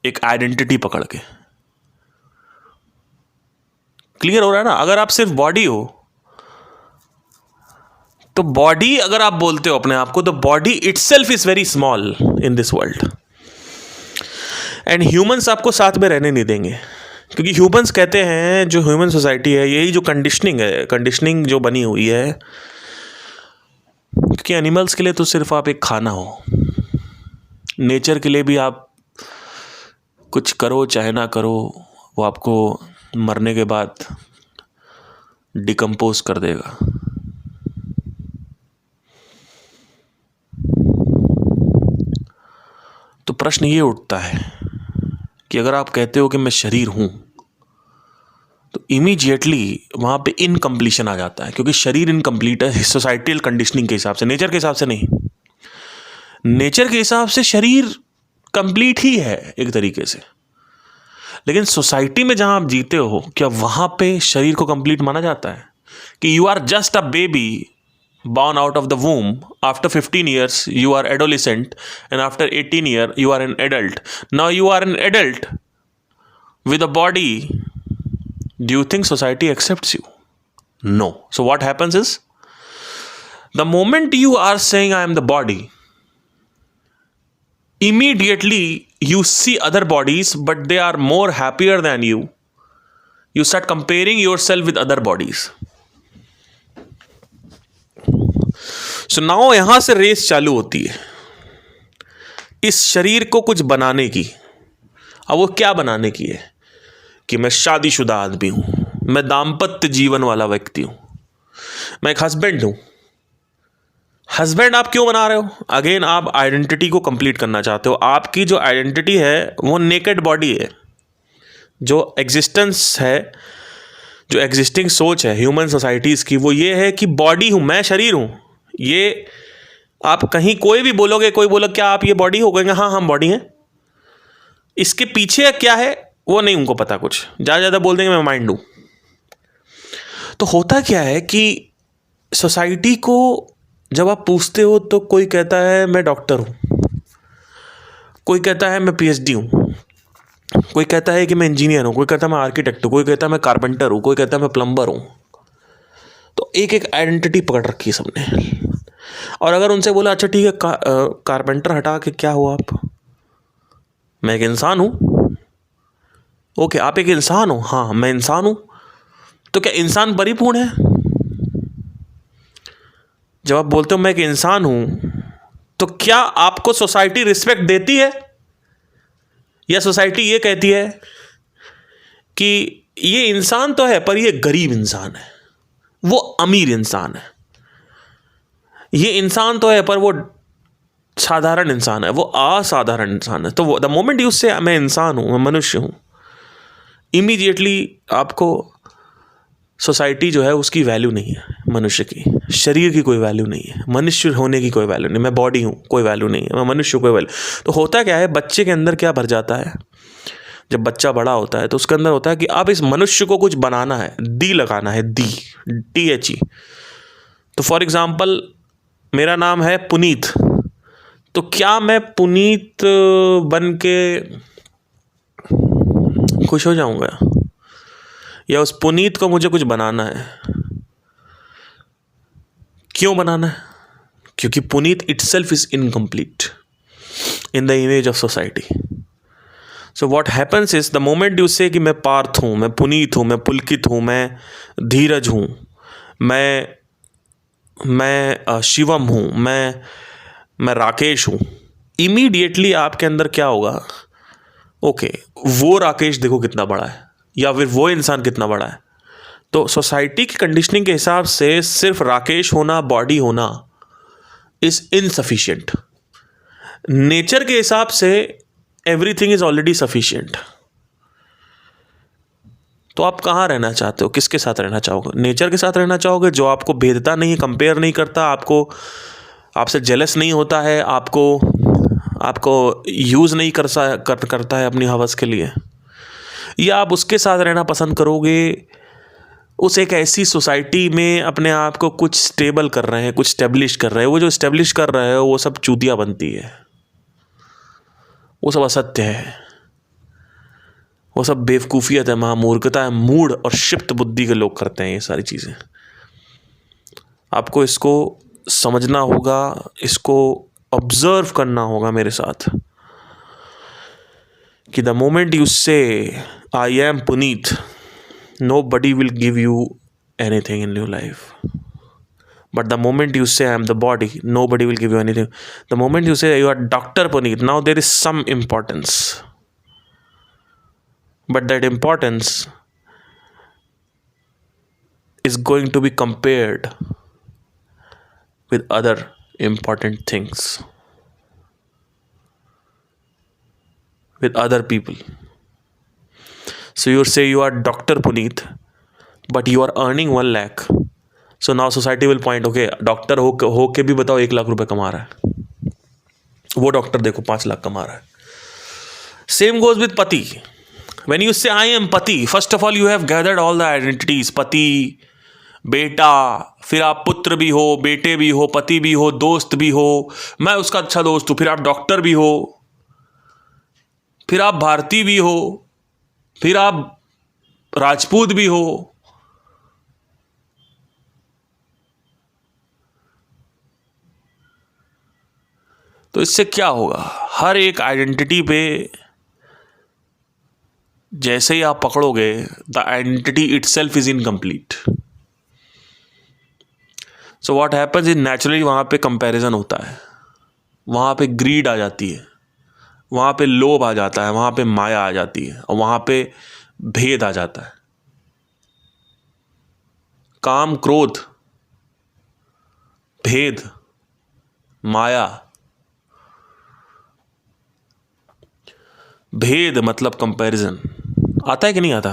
एक आइडेंटिटी पकड़ के। क्लियर हो रहा है ना? अगर आप सिर्फ बॉडी हो तो बॉडी, अगर आप बोलते हो अपने आप को, तो body itself is very small in this world, and humans आपको साथ में रहने नहीं देंगे। क्योंकि ह्यूमंस कहते हैं, जो ह्यूमन सोसाइटी है, यही जो कंडीशनिंग है, कंडीशनिंग जो बनी हुई है, क्योंकि एनिमल्स के लिए तो सिर्फ आप एक खाना हो, नेचर के लिए भी आप कुछ करो चाहे ना करो, वो आपको मरने के बाद डिकम्पोज कर देगा। तो प्रश्न ये उठता है कि अगर आप कहते हो कि मैं शरीर हूं, तो इमीडिएटली वहां पे इनकम्प्लीशन आ जाता है, क्योंकि शरीर इनकम्प्लीट है सोसाइटल कंडीशनिंग के हिसाब से, नेचर के हिसाब से नहीं। नेचर के हिसाब से शरीर कंप्लीट ही है एक तरीके से, लेकिन सोसाइटी में जहां आप जीते हो, क्या वहां पे शरीर को कंप्लीट माना जाता है? कि you are just a baby born out of the womb, after 15 years you are adolescent, and after 18 years you are an adult. Now you are an adult with a body. Do you think society accepts you? No. So what happens is, the moment you are saying I am the body, immediately you see other bodies, but they are more happier than you. You start comparing yourself with other bodies. So now यहां से race चालू होती है इस शरीर को कुछ बनाने की। अब वो क्या बनाने की है? कि मैं शादीशुदा आदमी हूं, मैं दाम्पत्य जीवन वाला व्यक्ति हूं, मैं एक हस्बैंड हूं। हस्बैंड आप क्यों बना रहे हो? अगेन आप आइडेंटिटी को कंप्लीट करना चाहते हो। आपकी जो आइडेंटिटी है वो नेकेड बॉडी है। जो एग्जिस्टेंस है, जो एग्जिस्टिंग सोच है ह्यूमन सोसाइटीज की, वो ये है कि बॉडी हूं मैं, शरीर हूं। ये आप कहीं कोई भी बोलोगे, कोई बोलो क्या आप ये बॉडी हो, कहेंगे हाँ हम बॉडी हैं। इसके पीछे क्या है वो नहीं उनको पता कुछ, ज़्यादा बोल देंगे मैं माइंड हूं। तो होता क्या है कि सोसाइटी को जब आप पूछते हो तो कोई कहता है मैं डॉक्टर हूं, कोई कहता है मैं पीएचडी हूं, कोई कहता है कि मैं इंजीनियर हूं, कोई कहता है मैं आर्किटेक्ट हूं, कोई कहता है मैं कारपेंटर हूं, कोई कहता है मैं प्लम्बर हूं। तो एक एक आइडेंटिटी पकड़ रखी है सबने। और अगर उनसे बोला अच्छा ठीक है कारपेंटर हटा के क्या हुआ आप? मैं एक इंसान हूं। ओके आप एक इंसान हो? हाँ मैं इंसान हूं। तो क्या इंसान परिपूर्ण है? जब आप बोलते हो मैं एक इंसान हूं, तो क्या आपको सोसाइटी रिस्पेक्ट देती है, या सोसाइटी ये कहती है कि ये इंसान तो है पर ये गरीब इंसान है, वो अमीर इंसान है, ये इंसान तो है पर वो साधारण इंसान है, वो असाधारण इंसान है। तो द मोमेंट यू से मैं इंसान हूं, मैं मनुष्य हूं, इमीडिएटली आपको सोसाइटी जो है उसकी वैल्यू नहीं है, मनुष्य की, शरीर की कोई वैल्यू नहीं है, मनुष्य होने की कोई वैल्यू नहीं। मैं बॉडी हूं, कोई वैल्यू नहीं है, मैं मनुष्य कोई वैल्यू। तो होता क्या है, बच्चे के अंदर क्या भर जाता है? जब बच्चा बड़ा होता है तो उसके अंदर होता है कि अब इस मनुष्य को कुछ बनाना है, दी लगाना है, THE। तो फॉर एग्जाम्पल मेरा नाम है पुनीत, तो क्या मैं पुनीत बन के खुश हो जाऊंगा, या उस पुनीत को मुझे कुछ बनाना है? क्यों बनाना है? क्योंकि Puneet itself is incomplete in the image of society. So what happens is the moment you say कि मैं पार्थ हूं, मैं पुनीत हूं, मैं पुलकित हूं, मैं धीरज हूं, मैं शिवम हूं, मैं राकेश हूं, इमीडिएटली आपके अंदर क्या होगा? ओके वो राकेश देखो कितना बड़ा है, या फिर वो इंसान कितना बड़ा है। तो सोसाइटी की कंडीशनिंग के हिसाब से सिर्फ राकेश होना, बॉडी होना इज इनसफिशिएंट। नेचर के हिसाब से एवरीथिंग इज ऑलरेडी सफिशिएंट। तो आप कहाँ रहना चाहते हो? किसके साथ रहना चाहोगे? नेचर के साथ रहना चाहोगे जो आपको भेदता नहीं, कंपेयर नहीं करता, आपसे जेलस नहीं होता है, आपको यूज़ नहीं करता है अपनी हवस के लिए? या आप उसके साथ रहना पसंद करोगे उस एक ऐसी सोसाइटी में अपने आप को कुछ स्टेबल कर रहे हैं, कुछ स्टेब्लिश कर रहे हैं। वो जो स्टेब्लिश कर रहे हैं वो सब चूतिया बनती है, वो सब असत्य है, वो सब बेवकूफ़ियत है, महामूर्खता है, मूढ़ और क्षिप्त बुद्धि के लोग करते हैं ये सारी चीज़ें। आपको इसको समझना होगा, इसको ऑब्जर्व करना होगा मेरे साथ कि द मोमेंट यू से I am Puneet, nobody will give you anything in your life. But the moment you say I am the body, nobody will give you anything. The moment you say you are Dr. Puneet, now there is some importance. But that importance is going to be compared with other important things, with other people. So you say you are Dr. Puneet, but you are earning 1 lakh. So now society will point, okay, doctor हो के भी बताओ 1 लाख रुपए कमा रहा है, वो doctor देखो 5 लाख कमा रहा है. Same goes with पति. When you say I am पति, first of all you have gathered all the identities. पति, बेटा, फिर आप पुत्र भी हो, बेटे भी हो, पति भी हो, दोस्त भी हो, मैं उसका अच्छा दोस्त हूँ, फिर आप डॉक्टर भी हो, फिर आप भारतीय भी हो, फिर आप राजपूत भी हो. तो इससे क्या होगा? हर एक आइडेंटिटी पे जैसे ही आप पकड़ोगे, the identity itself is incomplete. So what happens is naturally वहाँ पे कंपैरिजन होता है, वहाँ पे ग्रीड आ जाती है, वहाँ पे लोभ आ जाता है, वहाँ पे माया आ जाती है, और वहाँ पे भेद आ जाता है. काम, क्रोध, भेद, माया. भेद मतलब कंपैरिजन. आता है कि नहीं आता?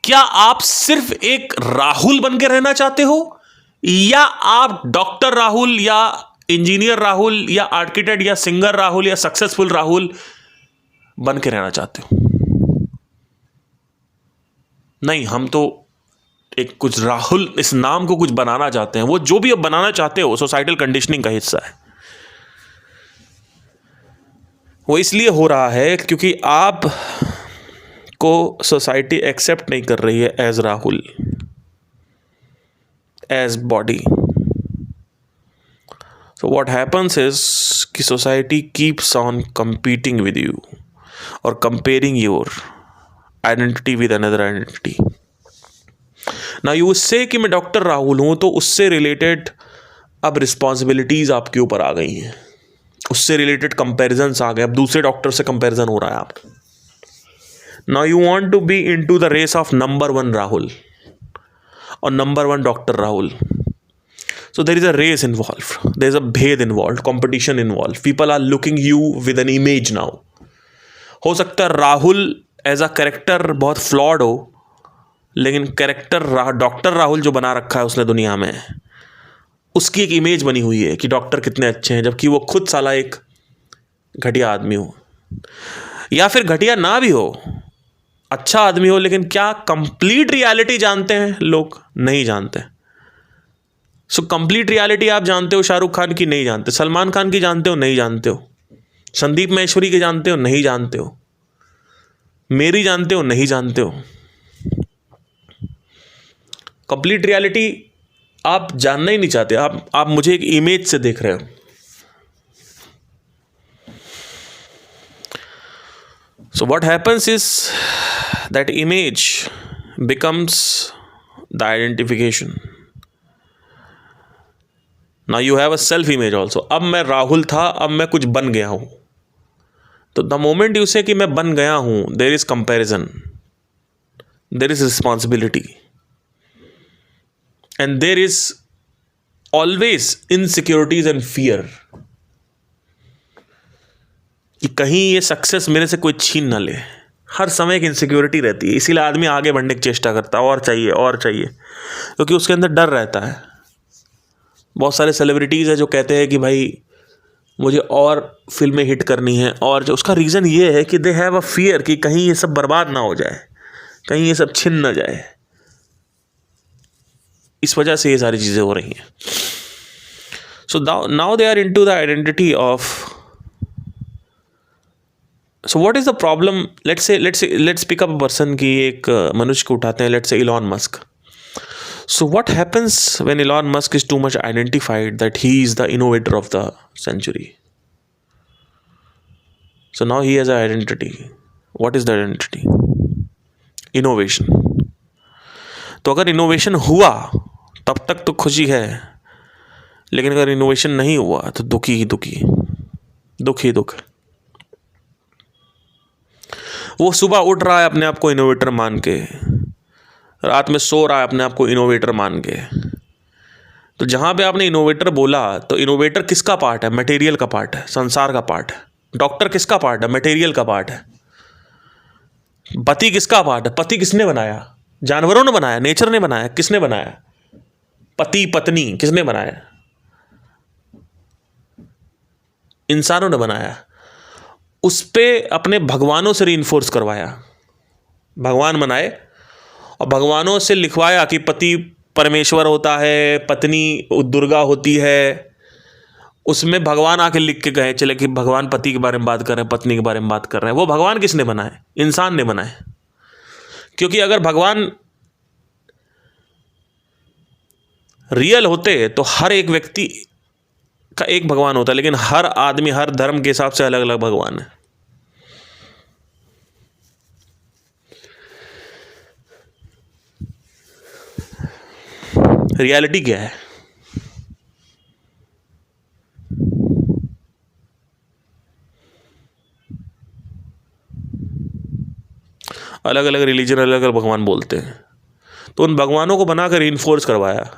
क्या आप सिर्फ एक राहुल बन के रहना चाहते हो, या आप डॉक्टर राहुल या इंजीनियर राहुल या आर्किटेक्ट या सिंगर राहुल या सक्सेसफुल राहुल बन के रहना चाहते हो? नहीं, हम तो एक कुछ राहुल इस नाम को कुछ बनाना चाहते हैं. वो जो भी आप बनाना चाहते हो सोसाइटल कंडीशनिंग का हिस्सा है. वो इसलिए हो रहा है क्योंकि आप को सोसाइटी एक्सेप्ट नहीं कर रही है as Rahul, as body. So what happens is कि society keeps on competing with you और comparing your identity with another identity. ना यू से कि मैं डॉक्टर राहुल हूं, तो उससे रिलेटेड अब रिस्पॉन्सिबिलिटीज आपके ऊपर आ गई हैं, उससे रिलेटेड कंपैरिजंस आ गए. अब दूसरे डॉक्टर से कंपैरिजन हो रहा है आपका. Now you want to be into the race of number 1 Rahul और number 1 doctor Rahul. So there is a race involve, there is a भेद involve, competition involve. People are looking you with an image now. हो सकता है Rahul as a character बहुत flawed हो, लेकिन character doctor Rahul जो बना रखा है उसने दुनिया में, उसकी एक इमेज बनी हुई है कि डॉक्टर कितने अच्छे हैं, जबकि वो खुद साला एक घटिया आदमी हो. या फिर घटिया ना भी हो, अच्छा आदमी हो, लेकिन क्या कंप्लीट रियलिटी जानते हैं लोग? नहीं जानते. सो कंप्लीट रियलिटी आप जानते हो शाहरुख खान की? नहीं जानते. सलमान खान की जानते हो? नहीं जानते हो. संदीप महेश्वरी के जानते हो? नहीं जानते हो. मेरी जानते हो? नहीं जानते हो. कंप्लीट रियलिटी आप जानना ही नहीं चाहते. आप मुझे एक इमेज से देख रहे हो. So what happens is that image becomes the identification. Now you have a self image also. अब मैं राहुल था, अब मैं कुछ बन गया हूं. तो the moment you say कि मैं बन गया हूं, there is comparison, there is responsibility, and there is always insecurities and fear कि कहीं ये सक्सेस मेरे से कोई छीन ना ले. हर समय एक इनसिक्योरिटी रहती है. इसीलिए आदमी आगे बढ़ने की चेष्टा करता है, और चाहिए और चाहिए, क्योंकि उसके अंदर डर रहता है. बहुत सारे सेलिब्रिटीज़ हैं जो कहते हैं कि भाई मुझे और फिल्में हिट करनी है, और जो उसका रीज़न ये है कि दे हैव अ फियर कि कहीं ये सब बर्बाद ना हो जाए, कहीं ये सब छिन ना जाए. इस वजह से ये सारी चीज़ें हो रही हैं. So now they are into the identity of. So what is the problem? Let's pick up a person कि एक मनुष्य को उठाते हैं, let's say Elon Musk. So what happens when Elon Musk is too much identified that he is the innovator of the century? So now he has an identity. What is the identity? Innovation. तो अगर innovation हुआ तब तक तो खुशी है, लेकिन अगर इनोवेशन नहीं हुआ तो दुख ही दुख. वो सुबह उठ रहा है अपने आप को इनोवेटर मान के, रात में सो रहा है अपने आप को इनोवेटर मान के. तो जहाँ पे आपने इनोवेटर बोला तो इनोवेटर किसका पार्ट है? मटेरियल का पार्ट है, संसार का पार्ट है. डॉक्टर किसका पार्ट है? मटेरियल का पार्ट है. पति किसका पार्ट है? पति किसने बनाया? जानवरों ने बनाया? नेचर ने बनाया? किसने बनाया? पति पत्नी किसने बनाया? इंसानों ने बनाया. उस पे अपने भगवानों से रीइंफोर्स करवाया, भगवान बनाए और भगवानों से लिखवाया कि पति परमेश्वर होता है, पत्नी दुर्गा होती है. उसमें भगवान आके लिख के गए चले कि भगवान पति के बारे में बात कर रहे हैं, पत्नी के बारे में बात कर रहे हैं. वो भगवान किसने बनाए? इंसान ने बनाए. क्योंकि अगर भगवान रियल होते तो हर एक व्यक्ति का एक भगवान होता, लेकिन हर आदमी हर धर्म के हिसाब से अलग अलग भगवान है. रियलिटी क्या है? अलग अलग रिलीजन अलग अलग भगवान बोलते हैं, तो उन भगवानों को बनाकर इन्फोर्स करवाया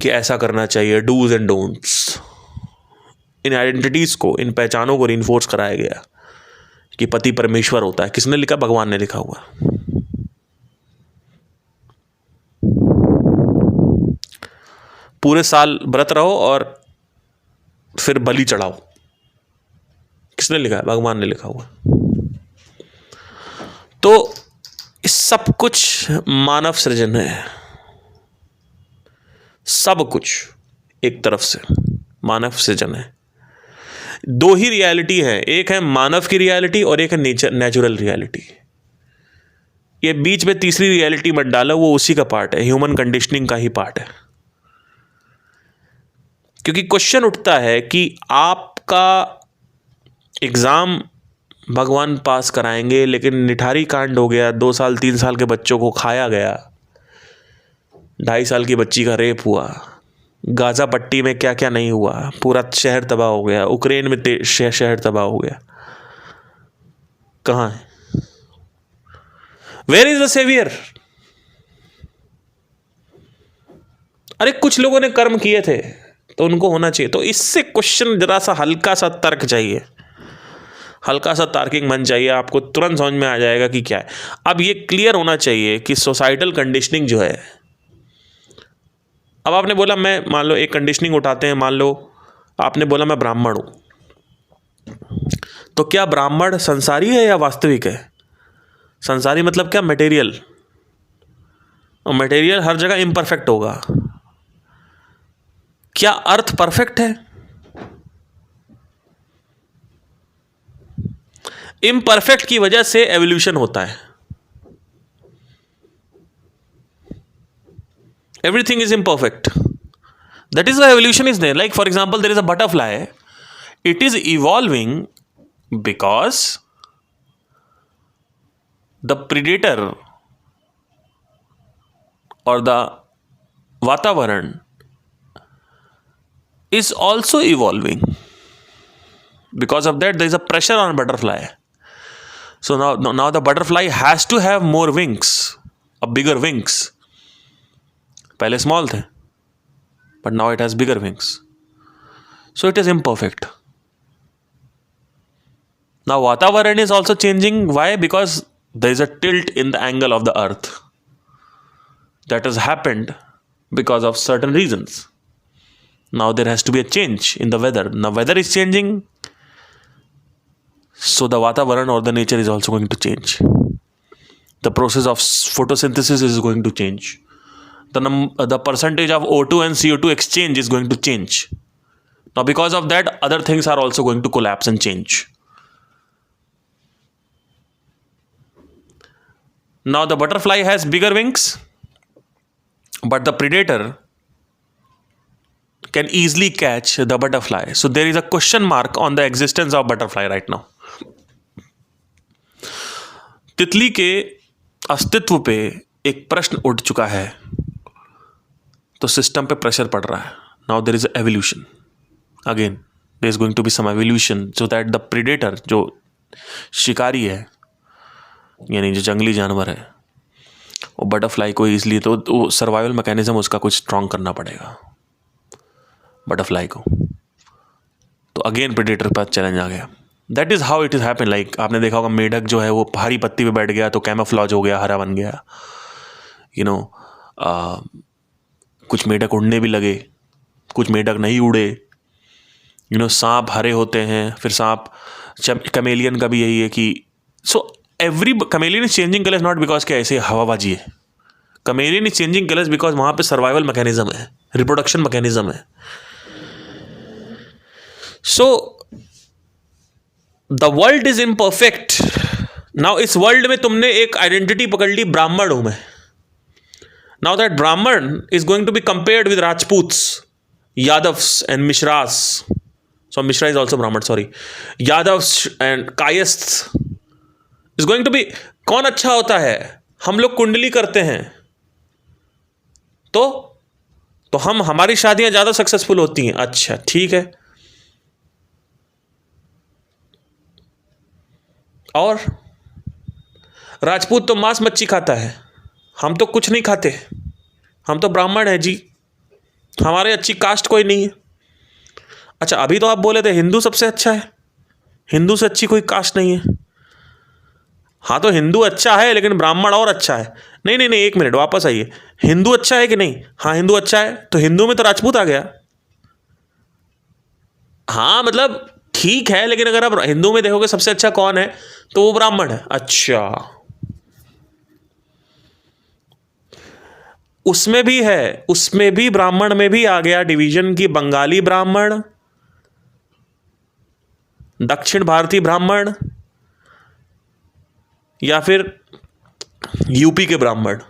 कि ऐसा करना चाहिए, डूज एंड डोंट्स. इन आइडेंटिटीज को, इन पहचानों को इन्फोर्स कराया गया कि पति परमेश्वर होता है. किसने लिखा? भगवान ने लिखा हुआ. पूरे साल व्रत रहो और फिर बलि चढ़ाओ. किसने लिखा है? भगवान ने लिखा हुआ. तो सब कुछ मानव सृजन है. सब कुछ एक तरफ से मानव सृजन है. दो ही रियलिटी है, एक है मानव की रियलिटी और एक है नेचुरल रियलिटी. ये बीच में तीसरी रियलिटी मत डालो, वो उसी का पार्ट है, ह्यूमन कंडीशनिंग का ही पार्ट है. क्योंकि क्वेश्चन उठता है कि आपका एग्ज़ाम भगवान पास कराएंगे, लेकिन निठारी कांड हो गया, 2 साल 3 साल के बच्चों को खाया गया, 2.5 साल की बच्ची का रेप हुआ, गाज़ा पट्टी में क्या क्या नहीं हुआ, पूरा शहर तबाह हो गया, यूक्रेन में शहर तबाह हो गया. कहाँ है? Where is the saviour? अरे कुछ लोगों ने कर्म किए थे तो उनको होना चाहिए. तो इससे क्वेश्चन जरा सा हल्का सा तर्क चाहिए, हल्का सा तार्किक मन चाहिए, आपको तुरंत समझ में आ जाएगा कि क्या है. अब ये क्लियर होना चाहिए कि सोसाइटल कंडीशनिंग जो है, अब आपने बोला, मैं मान लो एक कंडीशनिंग उठाते हैं, मान लो आपने बोला मैं ब्राह्मण हूं, तो क्या ब्राह्मण संसारी है या वास्तविक है? संसारी मतलब क्या? मटेरियल. और मटेरियल हर जगह इम्परफेक्ट होगा. क्या अर्थ परफेक्ट है? इम्परफेक्ट की वजह से एवोल्यूशन होता है. Everything is imperfect. That is why evolution is there. Like for example, there is a butterfly. It is evolving because the predator or the Vatavaran is also evolving. Because of that, there is a pressure on butterfly. So now the butterfly has to have more wings, a bigger wings. पहले small थे, but now it has bigger wings. So it is imperfect. Now Vatavaran is also changing. Why? Because there is a tilt in the angle of the earth. That has happened because of certain reasons. Now there has to be a change in the weather. Now weather is changing, so the Vatavaran or the nature is also going to change. the process of photosynthesis is going to change. The percentage of O2 and CO2 exchange is going to change. Now because of that, other things are also going to collapse and change. Now the butterfly has bigger wings, but the predator can easily catch the butterfly. So there is a question mark on the existence of butterfly right now. तितली के अस्तित्व पे एक प्रश्न उठ चुका है, तो सिस्टम पे प्रेशर पड़ रहा है. Now there is evolution again, there is going to be some evolution so that the predator, जो शिकारी है यानी जो जंगली जानवर है, वो बटरफ्लाई को ईजिली, तो सर्वाइवल मैकेनिज्म उसका कुछ स्ट्रॉन्ग करना पड़ेगा बटरफ्लाई को. तो अगेन प्रेडेटर पर चैलेंज आ गया. That is how it is happen. Like आपने देखा होगा मेढक जो है वो हरी पत्ती पे बैठ गया तो कैमोफ्लेज हो गया, हरा बन गया. कुछ मेढक उड़ने भी लगे, कुछ मेढक नहीं उड़े. सांप हरे होते हैं, फिर सांप, कमेलियन का भी यही है कि every chameleon is changing colours not because क्या ऐसे हवाबाजी है. Chameleon is changing colours because वहाँ पे सर्वाइवल मैकेनिज्म है, रिप्रोडक्शन मैकेनिज्म है. So the world is imperfect. Now इस वर्ल्ड में तुमने एक आइडेंटिटी पकड़ ली, ब्राह्मण हूं मैं. Now that Brahmin is going to be compared with Rajputs, Yadavs and Mishras. So Mishra is also Brahmin, sorry. Yadavs and Kayastha is going to B. कौन अच्छा होता है? हम लोग कुंडली करते हैं तो हम, हमारी शादियां ज्यादा सक्सेसफुल होती हैं. अच्छा ठीक है. और राजपूत तो मांस मच्छी खाता है, हम तो कुछ नहीं खाते, हम तो ब्राह्मण है जी, हमारे अच्छी कास्ट कोई नहीं है. अच्छा अभी तो आप बोले थे हिंदू सबसे अच्छा है, हिंदू से अच्छी कोई कास्ट नहीं है. हाँ तो हिंदू अच्छा है लेकिन ब्राह्मण और अच्छा है. नहीं, एक मिनट वापस आइए. हिंदू अच्छा है कि नहीं? हाँ हिंदू अच्छा है. तो हिंदू में तो राजपूत आ गया. हाँ मतलब ठीक है, लेकिन अगर आप हिंदू में देखोगे सबसे अच्छा कौन है तो वो ब्राह्मण है. अच्छा उसमें भी है, उसमें भी ब्राह्मण में भी आ गया डिवीजन की बंगाली ब्राह्मण, दक्षिण भारतीय ब्राह्मण, या फिर यूपी के ब्राह्मण,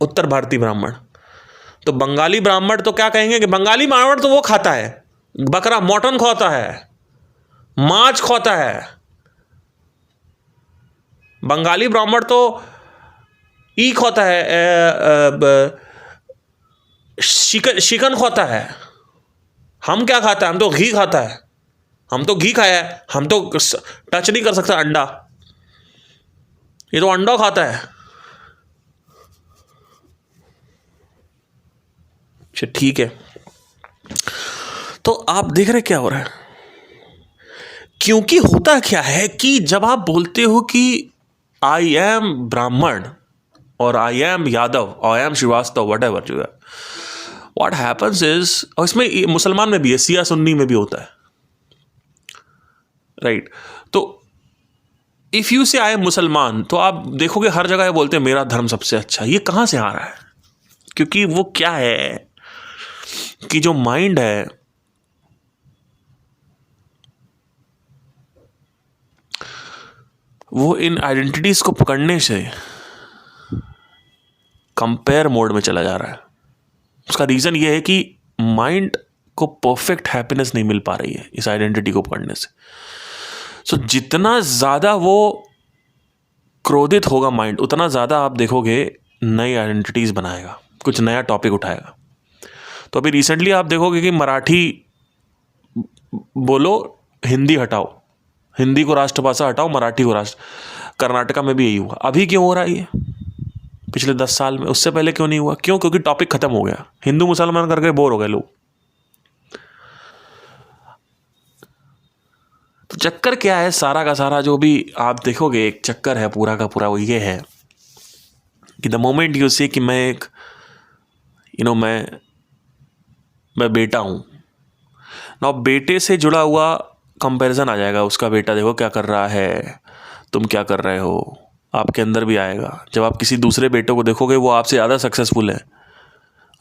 उत्तर भारतीय ब्राह्मण. तो बंगाली ब्राह्मण तो क्या कहेंगे कि बंगाली ब्राह्मण तो वो खाता है, बकरा मटन खाता है, मांस खाता है. बंगाली ब्राह्मण तो ई खाता है, चिकन खाता है. हम क्या खाता है? हम तो घी खाता है. हम तो घी खाया है, हम तो टच नहीं कर सकता अंडा. ये तो अंडा खाता है. अच्छा ठीक है. तो आप देख रहे क्या हो रहा है. क्योंकि होता क्या है कि जब आप बोलते हो कि आई एम ब्राह्मण और I am Yadav, I am Srivastava, whatever जो है, व्हाट हैपन्स इज, और इसमें मुसलमान में भी है, सिया सुन्नी में भी होता है, राइट. तो इफ यू से आई एम मुसलमान, तो आप देखोगे हर जगह बोलते हैं मेरा धर्म सबसे अच्छा. ये कहां से आ रहा है? क्योंकि वो क्या है कि जो माइंड है वो इन आइडेंटिटीज को पकड़ने से कंपेयर मोड में चला जा रहा है. उसका रीजन ये है कि माइंड को परफेक्ट हैप्पीनेस नहीं मिल पा रही है इस आइडेंटिटी को पकड़ने से. सो जितना ज़्यादा वो क्रोधित होगा माइंड, उतना ज़्यादा आप देखोगे नई आइडेंटिटीज़ बनाएगा, कुछ नया टॉपिक उठाएगा. तो अभी रिसेंटली आप देखोगे कि मराठी बोलो, हिंदी हटाओ, हिंदी को राष्ट्रभाषा हटाओ, मराठी को राष्ट्र. कर्नाटका में भी यही हुआ. अभी क्यों हो रहा है ये? पिछले 10 साल में. उससे पहले क्यों नहीं हुआ? क्यों? क्योंकि टॉपिक खत्म हो गया. हिंदू मुसलमान करके बोर हो गए लोग. तो चक्कर क्या है सारा का सारा, जो भी आप देखोगे एक चक्कर है पूरा का पूरा, वो ये है कि द मोमेंट यू से कि मैं एक मैं बेटा हूँ ना, बेटे से जुड़ा हुआ कंपैरिजन आ जाएगा. उसका बेटा देखो क्या कर रहा है, तुम क्या कर रहे हो, आपके अंदर भी आएगा। जब आप किसी दूसरे बेटे को देखोगे वो आपसे ज़्यादा सक्सेसफुल है,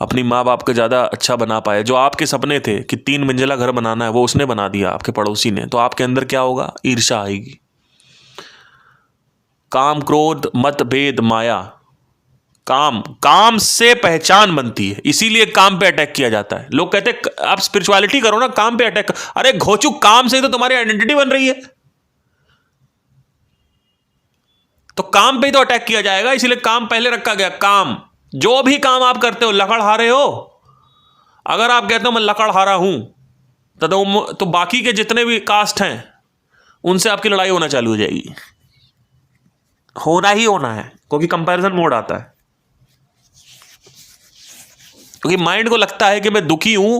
अपनी माँ बाप को ज़्यादा अच्छा बना पाए, जो आपके सपने थे कि 3 मंजिला घर बनाना है वो उसने बना दिया आपके पड़ोसी ने, तो आपके अंदर क्या होगा? ईर्ष्या आएगी। काम, क्रोध, मत, भेद, माया। काम से पहचान बनती है, इसीलिए काम पे अटैक किया जाता है। लोग कहते हैं आप स्पिरिचुअलिटी करो ना, काम पे अटैक। अरे घोचू, काम से तो तुम्हारी आइडेंटिटी बन रही है, तो काम पे ही तो अटैक किया जाएगा, इसीलिए काम पहले रखा गया। काम, जो भी काम आप करते हो, लकड़हारे हो, अगर आप कहते हो मैं लकड़हारा हूं, तो बाकी के जितने भी कास्ट हैं उनसे आपकी लड़ाई होना चालू हो जाएगी। होना ही होना है, क्योंकि कंपैरिजन मोड आता है। क्योंकि माइंड को लगता है कि मैं दुखी हूं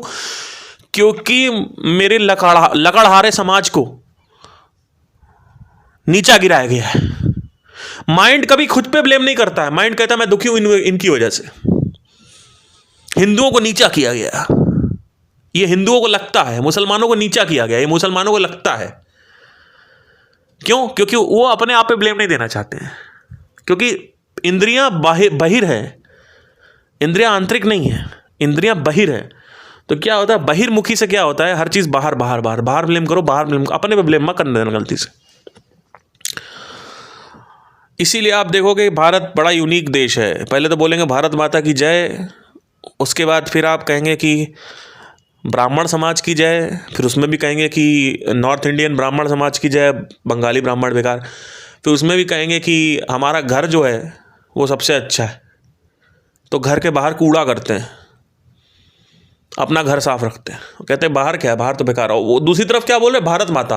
क्योंकि मेरे लकड़हारे समाज को नीचा गिराया गया है। माइंड कभी खुद पे ब्लेम नहीं करता है। माइंड कहता है मैं दुखी हूं इनकी वजह से, हिंदुओं को नीचा किया गया, ये हिंदुओं को लगता है, मुसलमानों को नीचा किया गया, ये मुसलमानों को लगता है। क्यों? क्योंकि वो अपने आप पे ब्लेम नहीं देना चाहते हैं, क्योंकि इंद्रियां बहिर है, इंद्रियां आंतरिक नहीं है, इंद्रियां बहिर है। तो क्या होता है, बहिर्मुखी से क्या होता है, हर चीज बाहर बाहर बाहर बाहर ब्लेम करो, बाहर ब्लेम, अपने पे ब्लेम मत करने देना गलती से। इसीलिए आप देखोगे भारत बड़ा यूनिक देश है। पहले तो बोलेंगे भारत माता की जय, उसके बाद फिर आप कहेंगे कि ब्राह्मण समाज की जय, फिर उसमें भी कहेंगे कि नॉर्थ इंडियन ब्राह्मण समाज की जय, बंगाली ब्राह्मण बेकार, फिर उसमें भी कहेंगे कि हमारा घर जो है वो सबसे अच्छा है। तो घर के बाहर कूड़ा करते हैं, अपना घर साफ रखते हैं, कहते हैं बाहर क्या है, बाहर तो बेकार हो। वो दूसरी तरफ क्या बोल रहे हैं, भारत माता।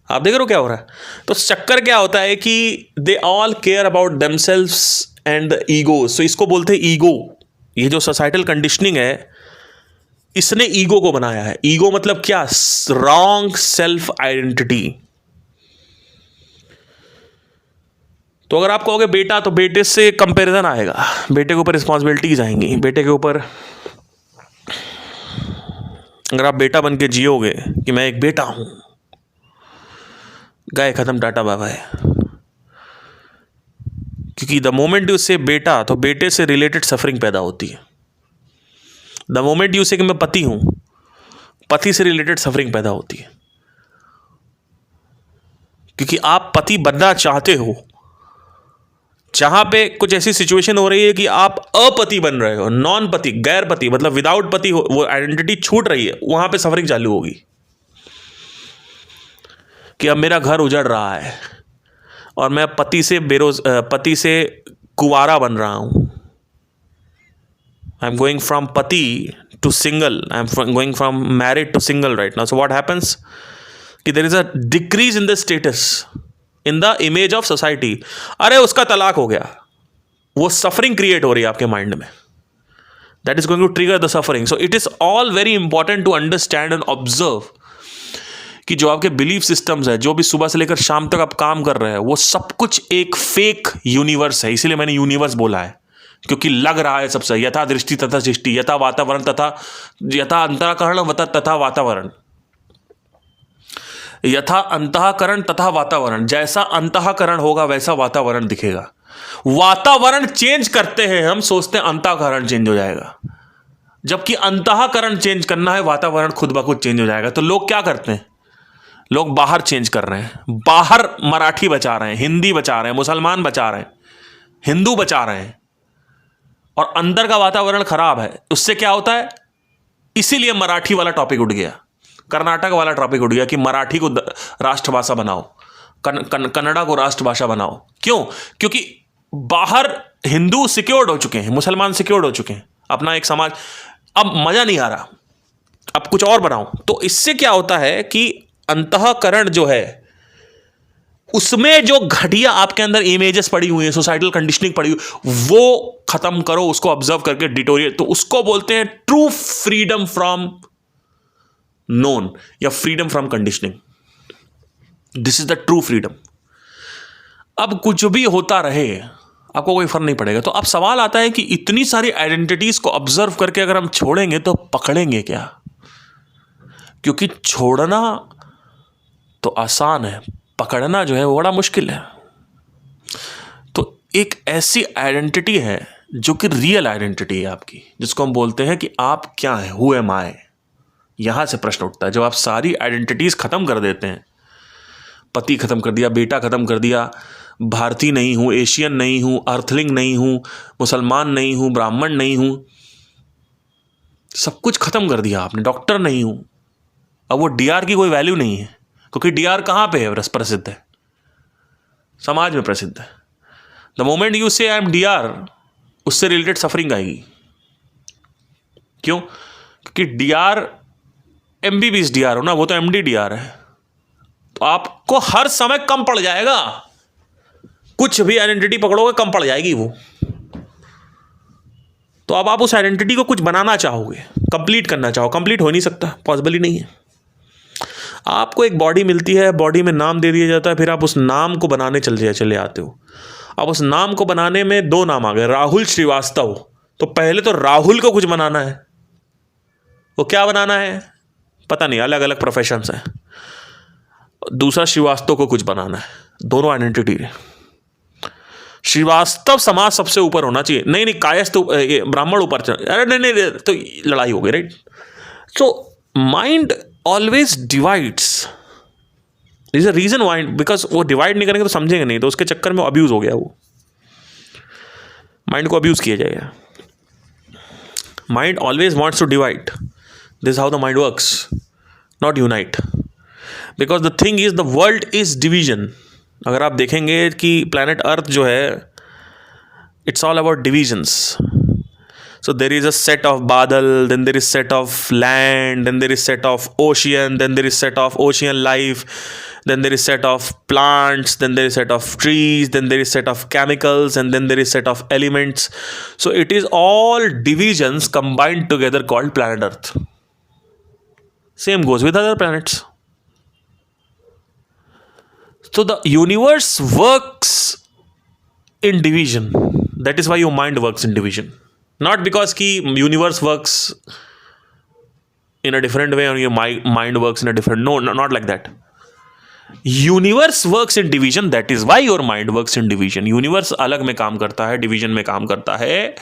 आप देख रहे हो क्या हो रहा है। तो चक्कर क्या होता है कि they all care about themselves and the ego. So इसको बोलते हैं ईगो। ये जो सोसाइटल कंडीशनिंग है, इसने ईगो को बनाया है। ईगो मतलब क्या? Wrong self identity. तो अगर आप कहोगे बेटा, तो बेटे से कंपैरिजन आएगा, बेटे के ऊपर रिस्पॉन्सिबिलिटीज आएंगी, बेटे के ऊपर अगर आप बेटा बन के जियोगे कि मैं एक बेटा हूं, गए खत्म, टाटा बाय बाय। क्योंकि द मोमेंट यू से बेटा, तो बेटे से रिलेटेड सफरिंग पैदा होती है। द मोमेंट यू से कि मैं पति हूं, पति से रिलेटेड सफरिंग पैदा होती है। क्योंकि आप पति बनना चाहते हो, जहां पे कुछ ऐसी सिचुएशन हो रही है कि आप अपति बन रहे हो, नॉन पति, गैर पति, मतलब विदाउट पति हो, वो आइडेंटिटी छूट रही है, वहां पे सफरिंग चालू होगी कि अब मेरा घर उजड़ रहा है और मैं पति से कुंवारा बन रहा हूं। आई एम गोइंग फ्रॉम पति to single, I am going from married to single right now. So what happens कि there is a decrease in the status, in the image of society. अरे उसका तलाक हो गया, वो सफरिंग क्रिएट हो रही है आपके माइंड में, that is going to trigger the suffering. So it is all very important to understand and observe कि जो आपके बिलीफ सिस्टम्स है, जो भी सुबह से लेकर शाम तक आप काम कर रहे हैं, वो सब कुछ एक फेक यूनिवर्स है। इसीलिए मैंने यूनिवर्स बोला है, क्योंकि लग रहा है सबसे, यथा दृष्टि तथा सृष्टि, यथा वातावरण तथा, यथा अंतःकरण तथा वातावरण, यथा अंतःकरण तथा वातावरण। जैसा अंतःकरण होगा वैसा वातावरण दिखेगा। वातावरण चेंज करते हैं हम, सोचते हैं अंतःकरण चेंज हो जाएगा, जबकि अंतःकरण चेंज करना है, वातावरण खुद ब खुद चेंज हो जाएगा। तो लोग क्या करते हैं, लोग बाहर चेंज कर रहे हैं, बाहर मराठी बचा रहे हैं, हिंदी बचा रहे हैं, मुसलमान बचा रहे हैं, हिंदू बचा रहे हैं, और अंदर का वातावरण खराब है। उससे क्या होता है, इसीलिए मराठी वाला टॉपिक उठ गया, कर्नाटक वाला टॉपिक उठ गया कि मराठी को राष्ट्रभाषा बनाओ, कन्नड़ा को राष्ट्रभाषा बनाओ। क्यों? क्योंकि बाहर हिंदू सिक्योर्ड हो चुके हैं, मुसलमान सिक्योर्ड हो चुके हैं, अपना एक समाज, अब मजा नहीं आ रहा, अब कुछ और बनाओ। तो इससे क्या होता है कि अंतःकरण जो है, उसमें जो घटिया आपके अंदर इमेजेस पड़ी हुई है, सोसाइटल कंडीशनिंग पड़ी हुई, वो खत्म करो, उसको ऑब्जर्व करके डिटोरिएट। तो उसको बोलते हैं ट्रू फ्रीडम फ्रॉम नोन या freedom from conditioning. This is the true freedom. अब कुछ भी होता रहे, आपको कोई फर्क नहीं पड़ेगा। तो अब सवाल आता है कि इतनी सारी आइडेंटिटीज को ऑब्जर्व करके अगर हम छोड़ेंगे तो पकड़ेंगे क्या? क्योंकि छोड़ना तो आसान है, पकड़ना जो है वो बड़ा मुश्किल है। एक ऐसी आइडेंटिटी है जो कि रियल आइडेंटिटी है आपकी, जिसको हम बोलते हैं कि आप क्या हैं, हु एम आई। यहां से प्रश्न उठता है जब आप सारी आइडेंटिटीज खत्म कर देते हैं, पति खत्म कर दिया, बेटा खत्म कर दिया, भारतीय नहीं हूं, एशियन नहीं हूं, अर्थलिंग नहीं हूं, मुसलमान नहीं हूं, ब्राह्मण नहीं हूं, सब कुछ खत्म कर दिया आपने, डॉक्टर नहीं हूं, अब वो डीआर की कोई वैल्यू नहीं है, क्योंकि डीआर कहां पे है प्रसिद्ध है, समाज में प्रसिद्ध है। द मोमेंट यू से आई एम डीआर, उससे रिलेटेड सफरिंग आएगी। क्यों? क्योंकि डीआर एमबीबीएस डीआर हो ना, वो तो एमडी डीआर है, तो आपको हर समय कम पड़ जाएगा, कुछ भी आइडेंटिटी पकड़ोगे कम पड़ जाएगी वो। तो अब आप उस आइडेंटिटी को कुछ बनाना चाहोगे, कंप्लीट करना चाहो, कंप्लीट हो नहीं सकता, पॉसिबल ही नहीं है। आपको एक बॉडी मिलती है, बॉडी में नाम दे दिया जाता है, फिर आप उस नाम को बनाने चले आते हो। अब उस नाम को बनाने में दो नाम आ गए, राहुल श्रीवास्तव। तो पहले तो राहुल को कुछ बनाना है, वो क्या बनाना है पता नहीं, अलग अलग प्रोफेशंस हैं। दूसरा श्रीवास्तव को कुछ बनाना है, दोनों आइडेंटिटी है। श्रीवास्तव समाज सबसे ऊपर होना चाहिए, नहीं नहीं कायस्थ ब्राह्मण ऊपर, अरे नहीं नहीं तो लड़ाई हो गई, right. So mind always divides, is a reason why, because वो डिवाइड नहीं करेंगे तो समझेंगे नहीं, तो उसके चक्कर में अब्यूज हो गया, वो माइंड को अब्यूज किया जाएगा। Mind always wants to divide, this how the mind works, not unite, because the thing is the world is division. अगर आप देखेंगे कि प्लैनेट अर्थ जो है, it's all about divisions. So there is a set of badal, then there is set of land, then there is set of ocean, then there is set of ocean life, then there is set of plants, then there is set of trees, then there is set of chemicals, and then there is set of elements. So it is all divisions combined together called planet Earth. Same goes with other planets. So the universe works in division. That is why your mind works in division. Not because ki universe works in a different way and your mind works in a different, no, not like that. Universe works in division, that is why your mind works in division. Universe अलग में काम करता है, division में काम करता है,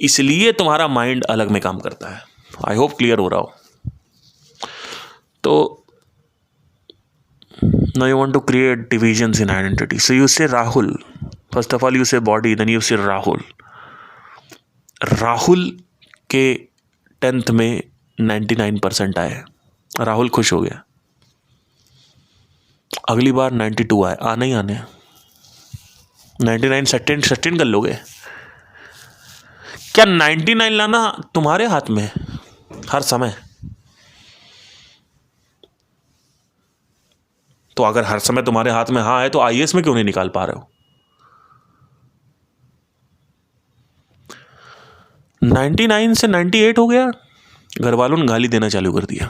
इसलिए तुम्हारा माइंड अलग में काम करता है। आई होप क्लियर हो रहा हो। तो now you want to create divisions in identity. So you say Rahul, first of all you say body, then you say Rahul. Rahul के 10th में 99% आए, राहुल खुश हो गया। अगली बार 92 आए, आने ही आने, 99 सस्टेन कर लोगे क्या? 99 लाना तुम्हारे हाथ में हर समय। तो अगर हर समय तुम्हारे हाथ में हाँ है, तो आईएएस में क्यों नहीं निकाल पा रहे हो? 99 से 98 हो गया, घर वालों ने गाली देना चालू कर दिया,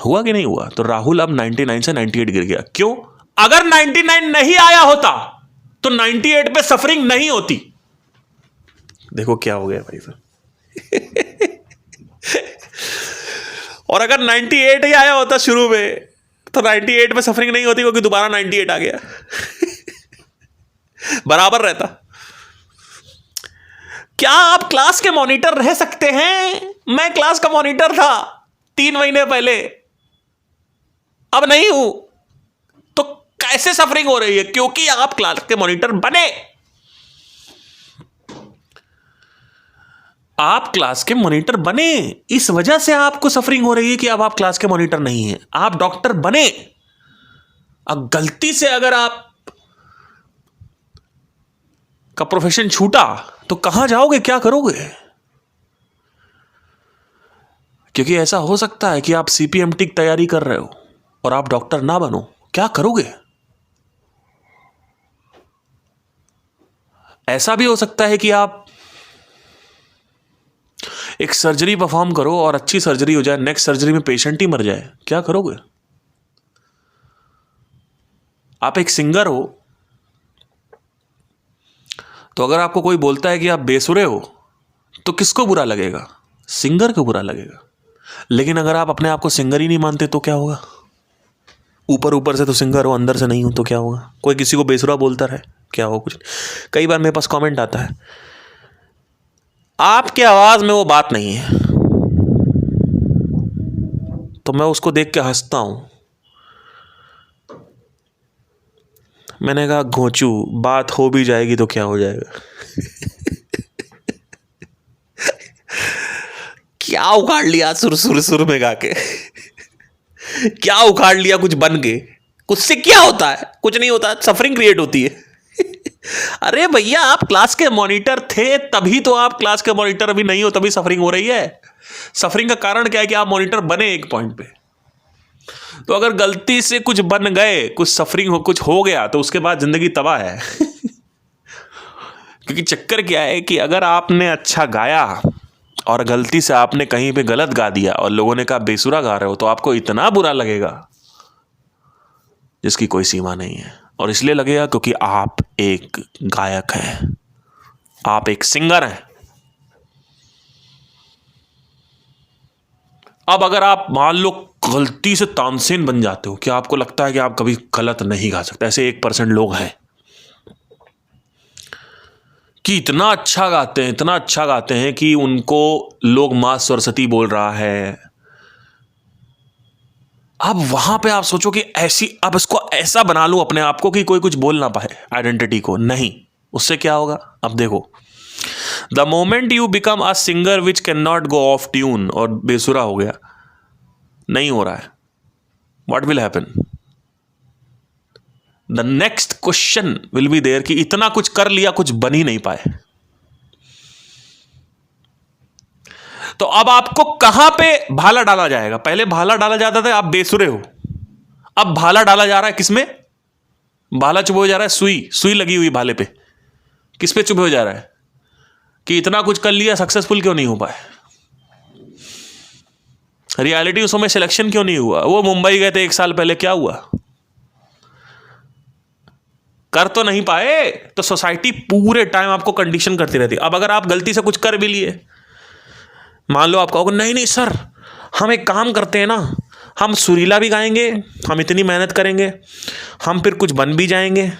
हुआ कि नहीं हुआ? तो राहुल अब 99 से 98 गिर गया। क्यों? अगर 99 नहीं आया होता तो 98 पे सफरिंग नहीं होती। देखो क्या हो गया भाई साहब। और अगर 98 ही आया होता शुरू में तो 98 पे सफरिंग नहीं होती, क्योंकि दोबारा 98 आ गया। बराबर रहता। क्या आप क्लास के मॉनिटर रह सकते हैं? मैं क्लास का मॉनिटर था 3 महीने पहले, अब नहीं हूं, तो कैसे सफरिंग हो रही है? क्योंकि आप क्लास के मॉनिटर बने। आप क्लास के मॉनिटर बने, इस वजह से आपको सफरिंग हो रही है कि अब आप क्लास के मॉनिटर नहीं हैं। आप डॉक्टर बने, अब गलती से अगर आप का प्रोफेशन छूटा तो कहां जाओगे, क्या करोगे? क्योंकि ऐसा हो सकता है कि आप सीपीएमटी की तैयारी कर रहे हो और आप डॉक्टर ना बनो, क्या करोगे? ऐसा भी हो सकता है कि आप एक सर्जरी परफॉर्म करो और अच्छी सर्जरी हो जाए, नेक्स्ट सर्जरी में पेशेंट ही मर जाए, क्या करोगे? आप एक सिंगर हो, तो अगर आपको कोई बोलता है कि आप बेसुरे हो तो किसको बुरा लगेगा? सिंगर को बुरा लगेगा। लेकिन अगर आप अपने आप को सिंगर ही नहीं मानते तो क्या होगा? ऊपर ऊपर से तो सिंगर हो, अंदर से नहीं हो तो क्या होगा? कोई किसी को बेसुरा बोलता रहे, क्या हो कुछ। कई बार मेरे पास कमेंट आता है, आपके आवाज में वो बात नहीं है, तो मैं उसको देख के हंसता हूं। मैंने कहा घोंचू, बात हो भी जाएगी तो क्या हो जाएगा। क्या उखाड़ लिया सुर सुर सुर में गा के। क्या उखाड़ लिया कुछ बन के। कुछ से क्या होता है, कुछ नहीं होता, सफरिंग क्रिएट होती है। अरे भैया, आप क्लास के मॉनिटर थे तभी तो आप क्लास के मॉनिटर अभी नहीं हो, तभी सफरिंग हो रही है। सफरिंग का कारण क्या है कि आप मॉनिटर बने एक पॉइंट पे, तो अगर गलती से कुछ बन गए, कुछ सफरिंग हो, कुछ हो गया, तो उसके बाद जिंदगी तबाह है। क्योंकि चक्कर क्या है कि अगर आपने अच्छा गाया और गलती से आपने कहीं पे गलत गा दिया और लोगों ने कहा बेसुरा गा रहे हो, तो आपको इतना बुरा लगेगा जिसकी कोई सीमा नहीं है। और इसलिए लगेगा क्योंकि आप एक गायक हैं, आप एक सिंगर हैं। अब अगर आप मान लो गलती से तानसेन बन जाते हो, क्या आपको लगता है कि आप कभी गलत नहीं गा सकते? ऐसे 1% लोग हैं कि इतना अच्छा गाते हैं, इतना अच्छा गाते हैं कि उनको लोग माँ सरस्वती बोल रहा है। अब वहां पे आप सोचो कि ऐसी, अब इसको ऐसा बना लूं अपने आप को कि कोई कुछ बोल ना पाए, आइडेंटिटी को। नहीं, उससे क्या होगा? अब देखो, the moment you become a singer which can not go off tune, और बेसुरा हो गया, नहीं हो रहा है, what will happen? The next question will be there कि इतना कुछ कर लिया, कुछ बन ही नहीं पाए। तो अब आपको कहां पे भाला डाला जाएगा? पहले भाला डाला जाता था, आप बेसुरे हो। अब भाला डाला जा रहा है किसमें? भाला चुभे हो जा रहा है, सुई, सुई लगी हुई भाले पे। किस पे चुभे हो जा रहा है? कि इतना कुछ कर लिया, सक्सेसफुल क्यों नहीं हो पाए? रियलिटी शो में सिलेक्शन क्यों नहीं हुआ? वो मुंबई गए थे 1 साल पहले, क्या हुआ? कर तो नहीं पाए। तो सोसाइटी पूरे टाइम आपको कंडीशन करती रहती है। अब अगर आप गलती से कुछ कर भी लिए, मान लो आप कहोगे नहीं नहीं सर, हम एक काम करते हैं ना, हम सुरीला भी गाएंगे, हम इतनी मेहनत करेंगे, हम फिर कुछ बन भी जाएंगे।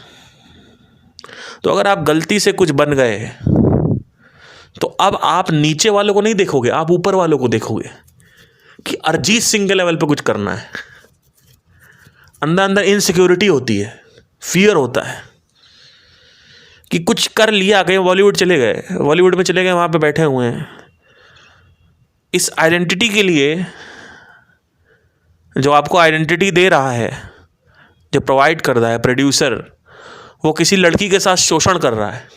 तो अगर आप गलती से कुछ बन गए, तो अब आप नीचे वालों को नहीं देखोगे, आप ऊपर वालों को देखोगे कि अरिजीत सिंह के लेवल पे कुछ करना है। अंदर अंदर इनसिक्योरिटी होती है, फियर होता है कि कुछ कर लिया, कहीं बॉलीवुड चले गए, बॉलीवुड में चले गए, वहां पे बैठे हुए हैं। इस आइडेंटिटी के लिए जो आपको आइडेंटिटी दे रहा है, जो प्रोवाइड कर रहा है प्रोड्यूसर, वो किसी लड़की के साथ शोषण कर रहा है,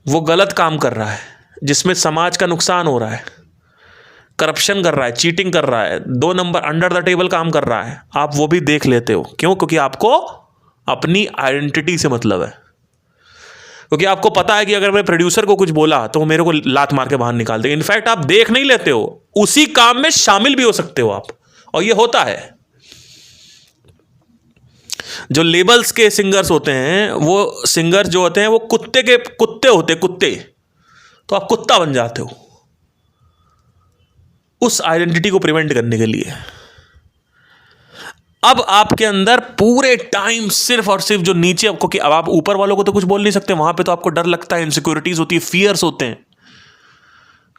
वो गलत काम कर रहा है जिसमें समाज का नुकसान हो रहा है, करप्शन कर रहा है, चीटिंग कर रहा है, 2 नंबर अंडर द टेबल काम कर रहा है। आप वो भी देख लेते हो। क्यों? क्योंकि आपको अपनी आइडेंटिटी से मतलब है। क्योंकि आपको पता है कि अगर मैं प्रोड्यूसर को कुछ बोला तो वो मेरे को लात मार के बाहर निकाल देगा। इनफैक्ट आप देख नहीं लेते हो, उसी काम में शामिल भी हो सकते हो आप, और ये होता है। जो लेबल्स के सिंगर्स होते हैं, वो सिंगर जो होते हैं वो कुत्ते होते, कुत्ते। तो आप कुत्ता बन जाते हो उस आइडेंटिटी को प्रिवेंट करने के लिए। अब आपके अंदर पूरे टाइम सिर्फ और सिर्फ जो नीचे आपको, कि अब आप ऊपर वालों को तो कुछ बोल नहीं सकते, वहां पे तो आपको डर लगता है, इनसिक्योरिटीज होती है, फियर्स होते हैं।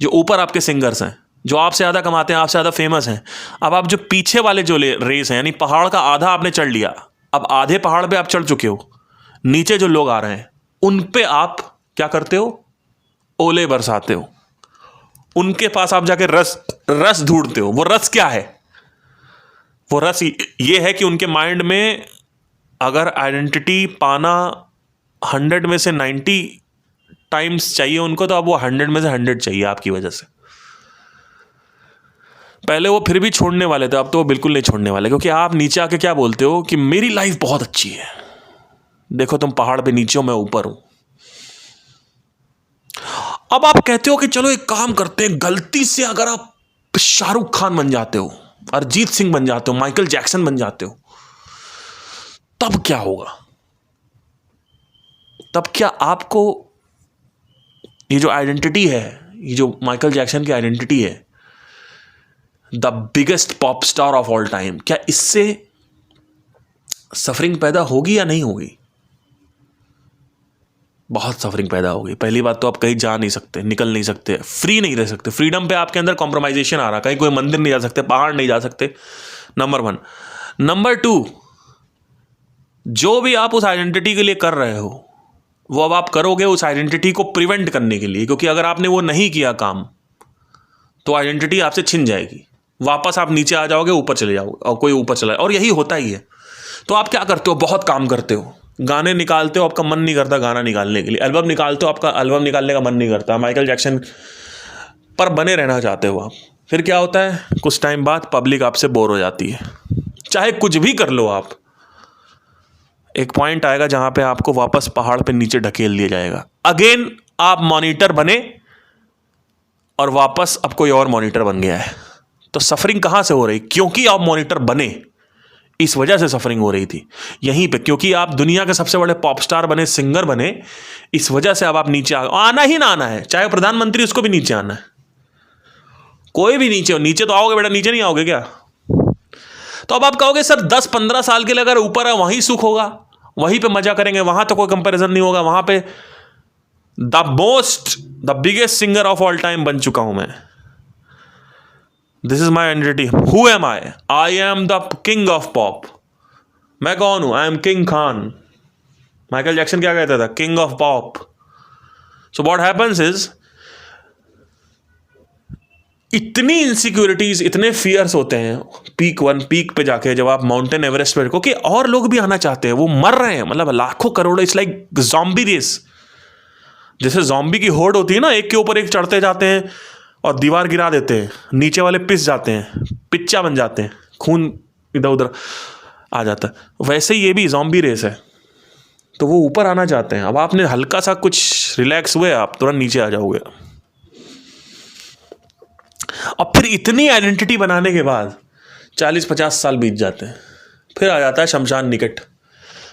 जो ऊपर आपके सिंगर्स हैं, जो आपसे ज़्यादा कमाते हैं, आपसे ज़्यादा फेमस हैं। अब आप जो पीछे वाले जो रेस हैं, यानी पहाड़ का आधा आपने चढ़ लिया, अब आधे पहाड़ पे आप चढ़ चुके हो, नीचे जो लोग आ रहे हैं उन पे आप क्या करते हो? ओले बरसाते हो। उनके पास आप जाके रस ढूंढते हो। वो रस क्या है? वो रस ये है कि उनके माइंड में अगर आइडेंटिटी पाना 100 में से 90 टाइम्स चाहिए उनको, तो अब वो 100 में से 100 चाहिए आपकी वजह से। पहले वो फिर भी छोड़ने वाले थे, अब तो वो बिल्कुल नहीं छोड़ने वाले, क्योंकि आप नीचे आके क्या बोलते हो कि मेरी लाइफ बहुत अच्छी है, देखो तुम पहाड़ पे नीचे हो, मैं ऊपर हूं। अब आप कहते हो कि चलो एक काम करते हैं, गलती से अगर आप शाहरुख खान बन जाते हो, अरिजीत सिंह बन जाते हो, माइकल जैक्सन बन जाते हो, तब क्या होगा? तब क्या आपको ये जो आइडेंटिटी है, ये जो माइकल जैक्सन की आइडेंटिटी है, the biggest pop star of all time, क्या इससे सफरिंग पैदा होगी या नहीं होगी? बहुत सफरिंग पैदा होगी। पहली बात तो आप कहीं जा नहीं सकते, निकल नहीं सकते, फ्री नहीं रह सकते, फ्रीडम पे आपके अंदर कॉम्प्रोमाइजेशन आ रहा, कहीं कोई मंदिर नहीं जा सकते, पहाड़ नहीं जा सकते, नंबर 1। नंबर 2, जो भी आप उस आइडेंटिटी के लिए कर रहे हो वो अब आप करोगे उस आइडेंटिटी को प्रिवेंट करने के लिए, क्योंकि अगर आपने वो नहीं किया काम तो आइडेंटिटी आपसे छिन जाएगी, वापस आप नीचे आ जाओगे, ऊपर चले जाओगे, और कोई ऊपर चला, और यही होता ही है। तो आप क्या करते हो, बहुत काम करते हो, गाने निकालते हो, आपका मन नहीं करता गाना निकालने के लिए, एल्बम निकालते हो, आपका एल्बम निकालने का मन नहीं करता, माइकल जैक्सन पर बने रहना चाहते हो आप। फिर क्या होता है, कुछ टाइम बाद पब्लिक आपसे बोर हो जाती है, चाहे कुछ भी कर लो आप, एक पॉइंट आएगा जहां पे आपको वापस पहाड़ पे नीचे ढकेल दिया जाएगा, अगेन आप मॉनिटर बने और वापस अब कोई और मॉनिटर बन गया है। तो सफरिंग कहां से हो रही, क्योंकि आप मॉनिटर बने, इस वजह से सफरिंग हो रही थी यहीं पे, क्योंकि आप दुनिया के सबसे बड़े पॉप स्टार बने, सिंगर बने, इस वजह से अब आप नीचे आना ही ना आना है, चाहे प्रधानमंत्री, उसको भी नीचे आना है, कोई भी नीचे हो, नीचे तो आओगे बेटा, नीचे नहीं आओगे क्या? तो अब आप कहोगे सर 10-15 साल के लिए अगर ऊपर है वहीं सुख होगा, वहीं पे मजा करेंगे, वहां तो कोई कंपैरिजन नहीं होगा, वहां पे the biggest singer of all time बन चुका हूं मैं, this is my identity, who am I am the king of pop. मैं कौन हूं? I am king Khan. Michael Jackson क्या कहता था? King of pop. So what happens is, इतनी इनसिक्योरिटीज, इतने फियर्स होते हैं पीक पे जाके, जब आप माउंटेन एवरेस्ट पे, क्योंकि और लोग भी आना चाहते हैं, वो मर रहे हैं, मतलब लाखों करोड़ों, इट्स लाइक ज़ॉम्बी रेस। जैसे ज़ॉम्बी की होड़ होती है ना, एक के ऊपर एक चढ़ते जाते हैं और दीवार गिरा देते हैं, नीचे वाले पिस जाते हैं, पिच्चा बन जाते हैं, खून इधर उधर आ जाता है, वैसे ही ये भी ज़ॉम्बी रेस है। तो वो ऊपर आना चाहते हैं, अब आपने हल्का सा कुछ रिलैक्स हुए, आप तुरंत नीचे आ जाओगे। और फिर इतनी आइडेंटिटी बनाने के बाद 40-50 साल बीत जाते हैं, फिर आ जाता है शमशान निकट,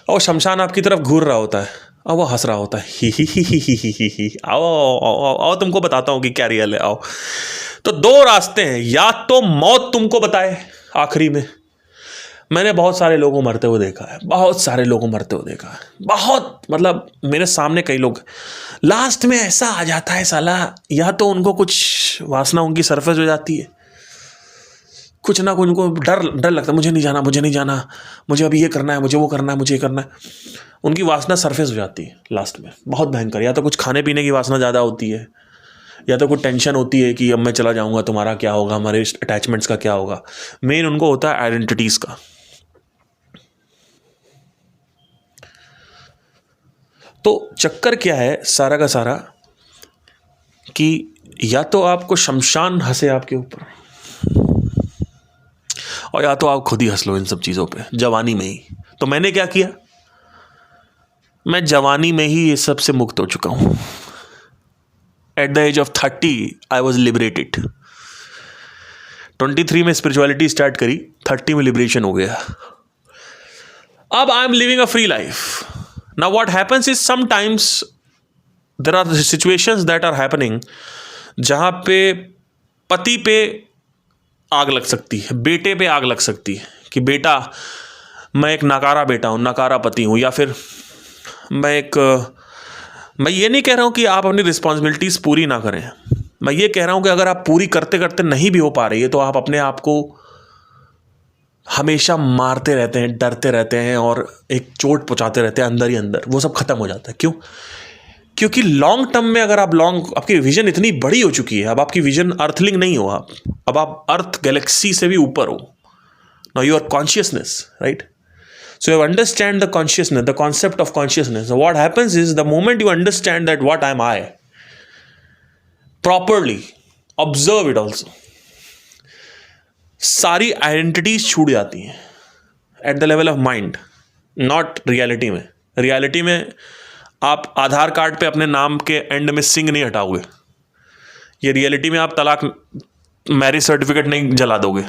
और शमशान आपकी तरफ घूर रहा होता है और वो हंस रहा होता है, ही आओ आओ आओ आओ, तुमको बताता हूँ कि क्या रियल है, आओ। तो 2 रास्ते हैं, या तो मौत तुमको बताए आखिरी में, मैंने बहुत सारे लोगों मरते हुए देखा है, बहुत सारे लोगों मरते हुए देखा है, बहुत, मतलब मेरे सामने कई लोग, लास्ट में ऐसा आ जाता है साला, या तो उनको कुछ वासना उनकी सरफेस हो जाती है, कुछ ना कुछ उनको डर लगता है, मुझे नहीं जाना, मुझे नहीं जाना, मुझे अभी ये करना है, मुझे वो करना है, मुझे ये करना है, उनकी वासना सरफेस हो जाती है लास्ट में, बहुत भयंकर। या तो कुछ खाने पीने की वासना ज़्यादा होती है, या तो कुछ टेंशन होती है कि अब मैं चला जाऊँगा, तुम्हारा क्या होगा, हमारे अटैचमेंट्स का क्या होगा। मेन उनको होता है आइडेंटिटीज़ का। तो चक्कर क्या है सारा का सारा, कि या तो आपको शमशान हंसे आपके ऊपर, और या तो आप खुद ही हंस लो इन सब चीज़ों पे जवानी में ही। तो मैंने क्या किया, मैं जवानी में ही ये सब से मुक्त हो चुका हूं। At the age of 30 I was liberated. 23 में स्पिरिचुअलिटी स्टार्ट करी, 30 में लिबरेशन हो गया। अब I am living a free life. Now what happens is, sometimes there are situations that are happening जहां पे पति पे आग लग सकती है, बेटे पे आग लग सकती है, कि बेटा मैं एक नकारा बेटा हूँ, नकारा पति हूँ, या फिर मैं ये नहीं कह रहा हूँ कि आप अपनी रिस्पॉन्सिबिलिटीज़ पूरी ना करें, मैं ये कह रहा हूँ कि अगर आप पूरी करते करते नहीं भी हो पा रही है तो आप अपने आप को हमेशा मारते रहते हैं, डरते रहते हैं और एक चोट पहुँचाते रहते हैं अंदर ही अंदर, वो सब खत्म हो जाता है। क्यों? क्योंकि लॉन्ग टर्म में अगर आप आपकी विजन इतनी बड़ी हो चुकी है, अब आपकी विजन अर्थलिंग नहीं हो, अब आप अर्थ गैलेक्सी से भी ऊपर हो। Now your consciousness, right? So you understand the consciousness, the concept of consciousness. So what happens is, the moment you understand that what am I, properly observe it also, सारी identities छूट जाती हैं at the level of mind, not reality में। Reality में आप आधार card पे अपने नाम के एंड में सिंह नहीं हटाओगे, ये रियलिटी में आप तलाक मैरिज सर्टिफिकेट नहीं जला दोगे।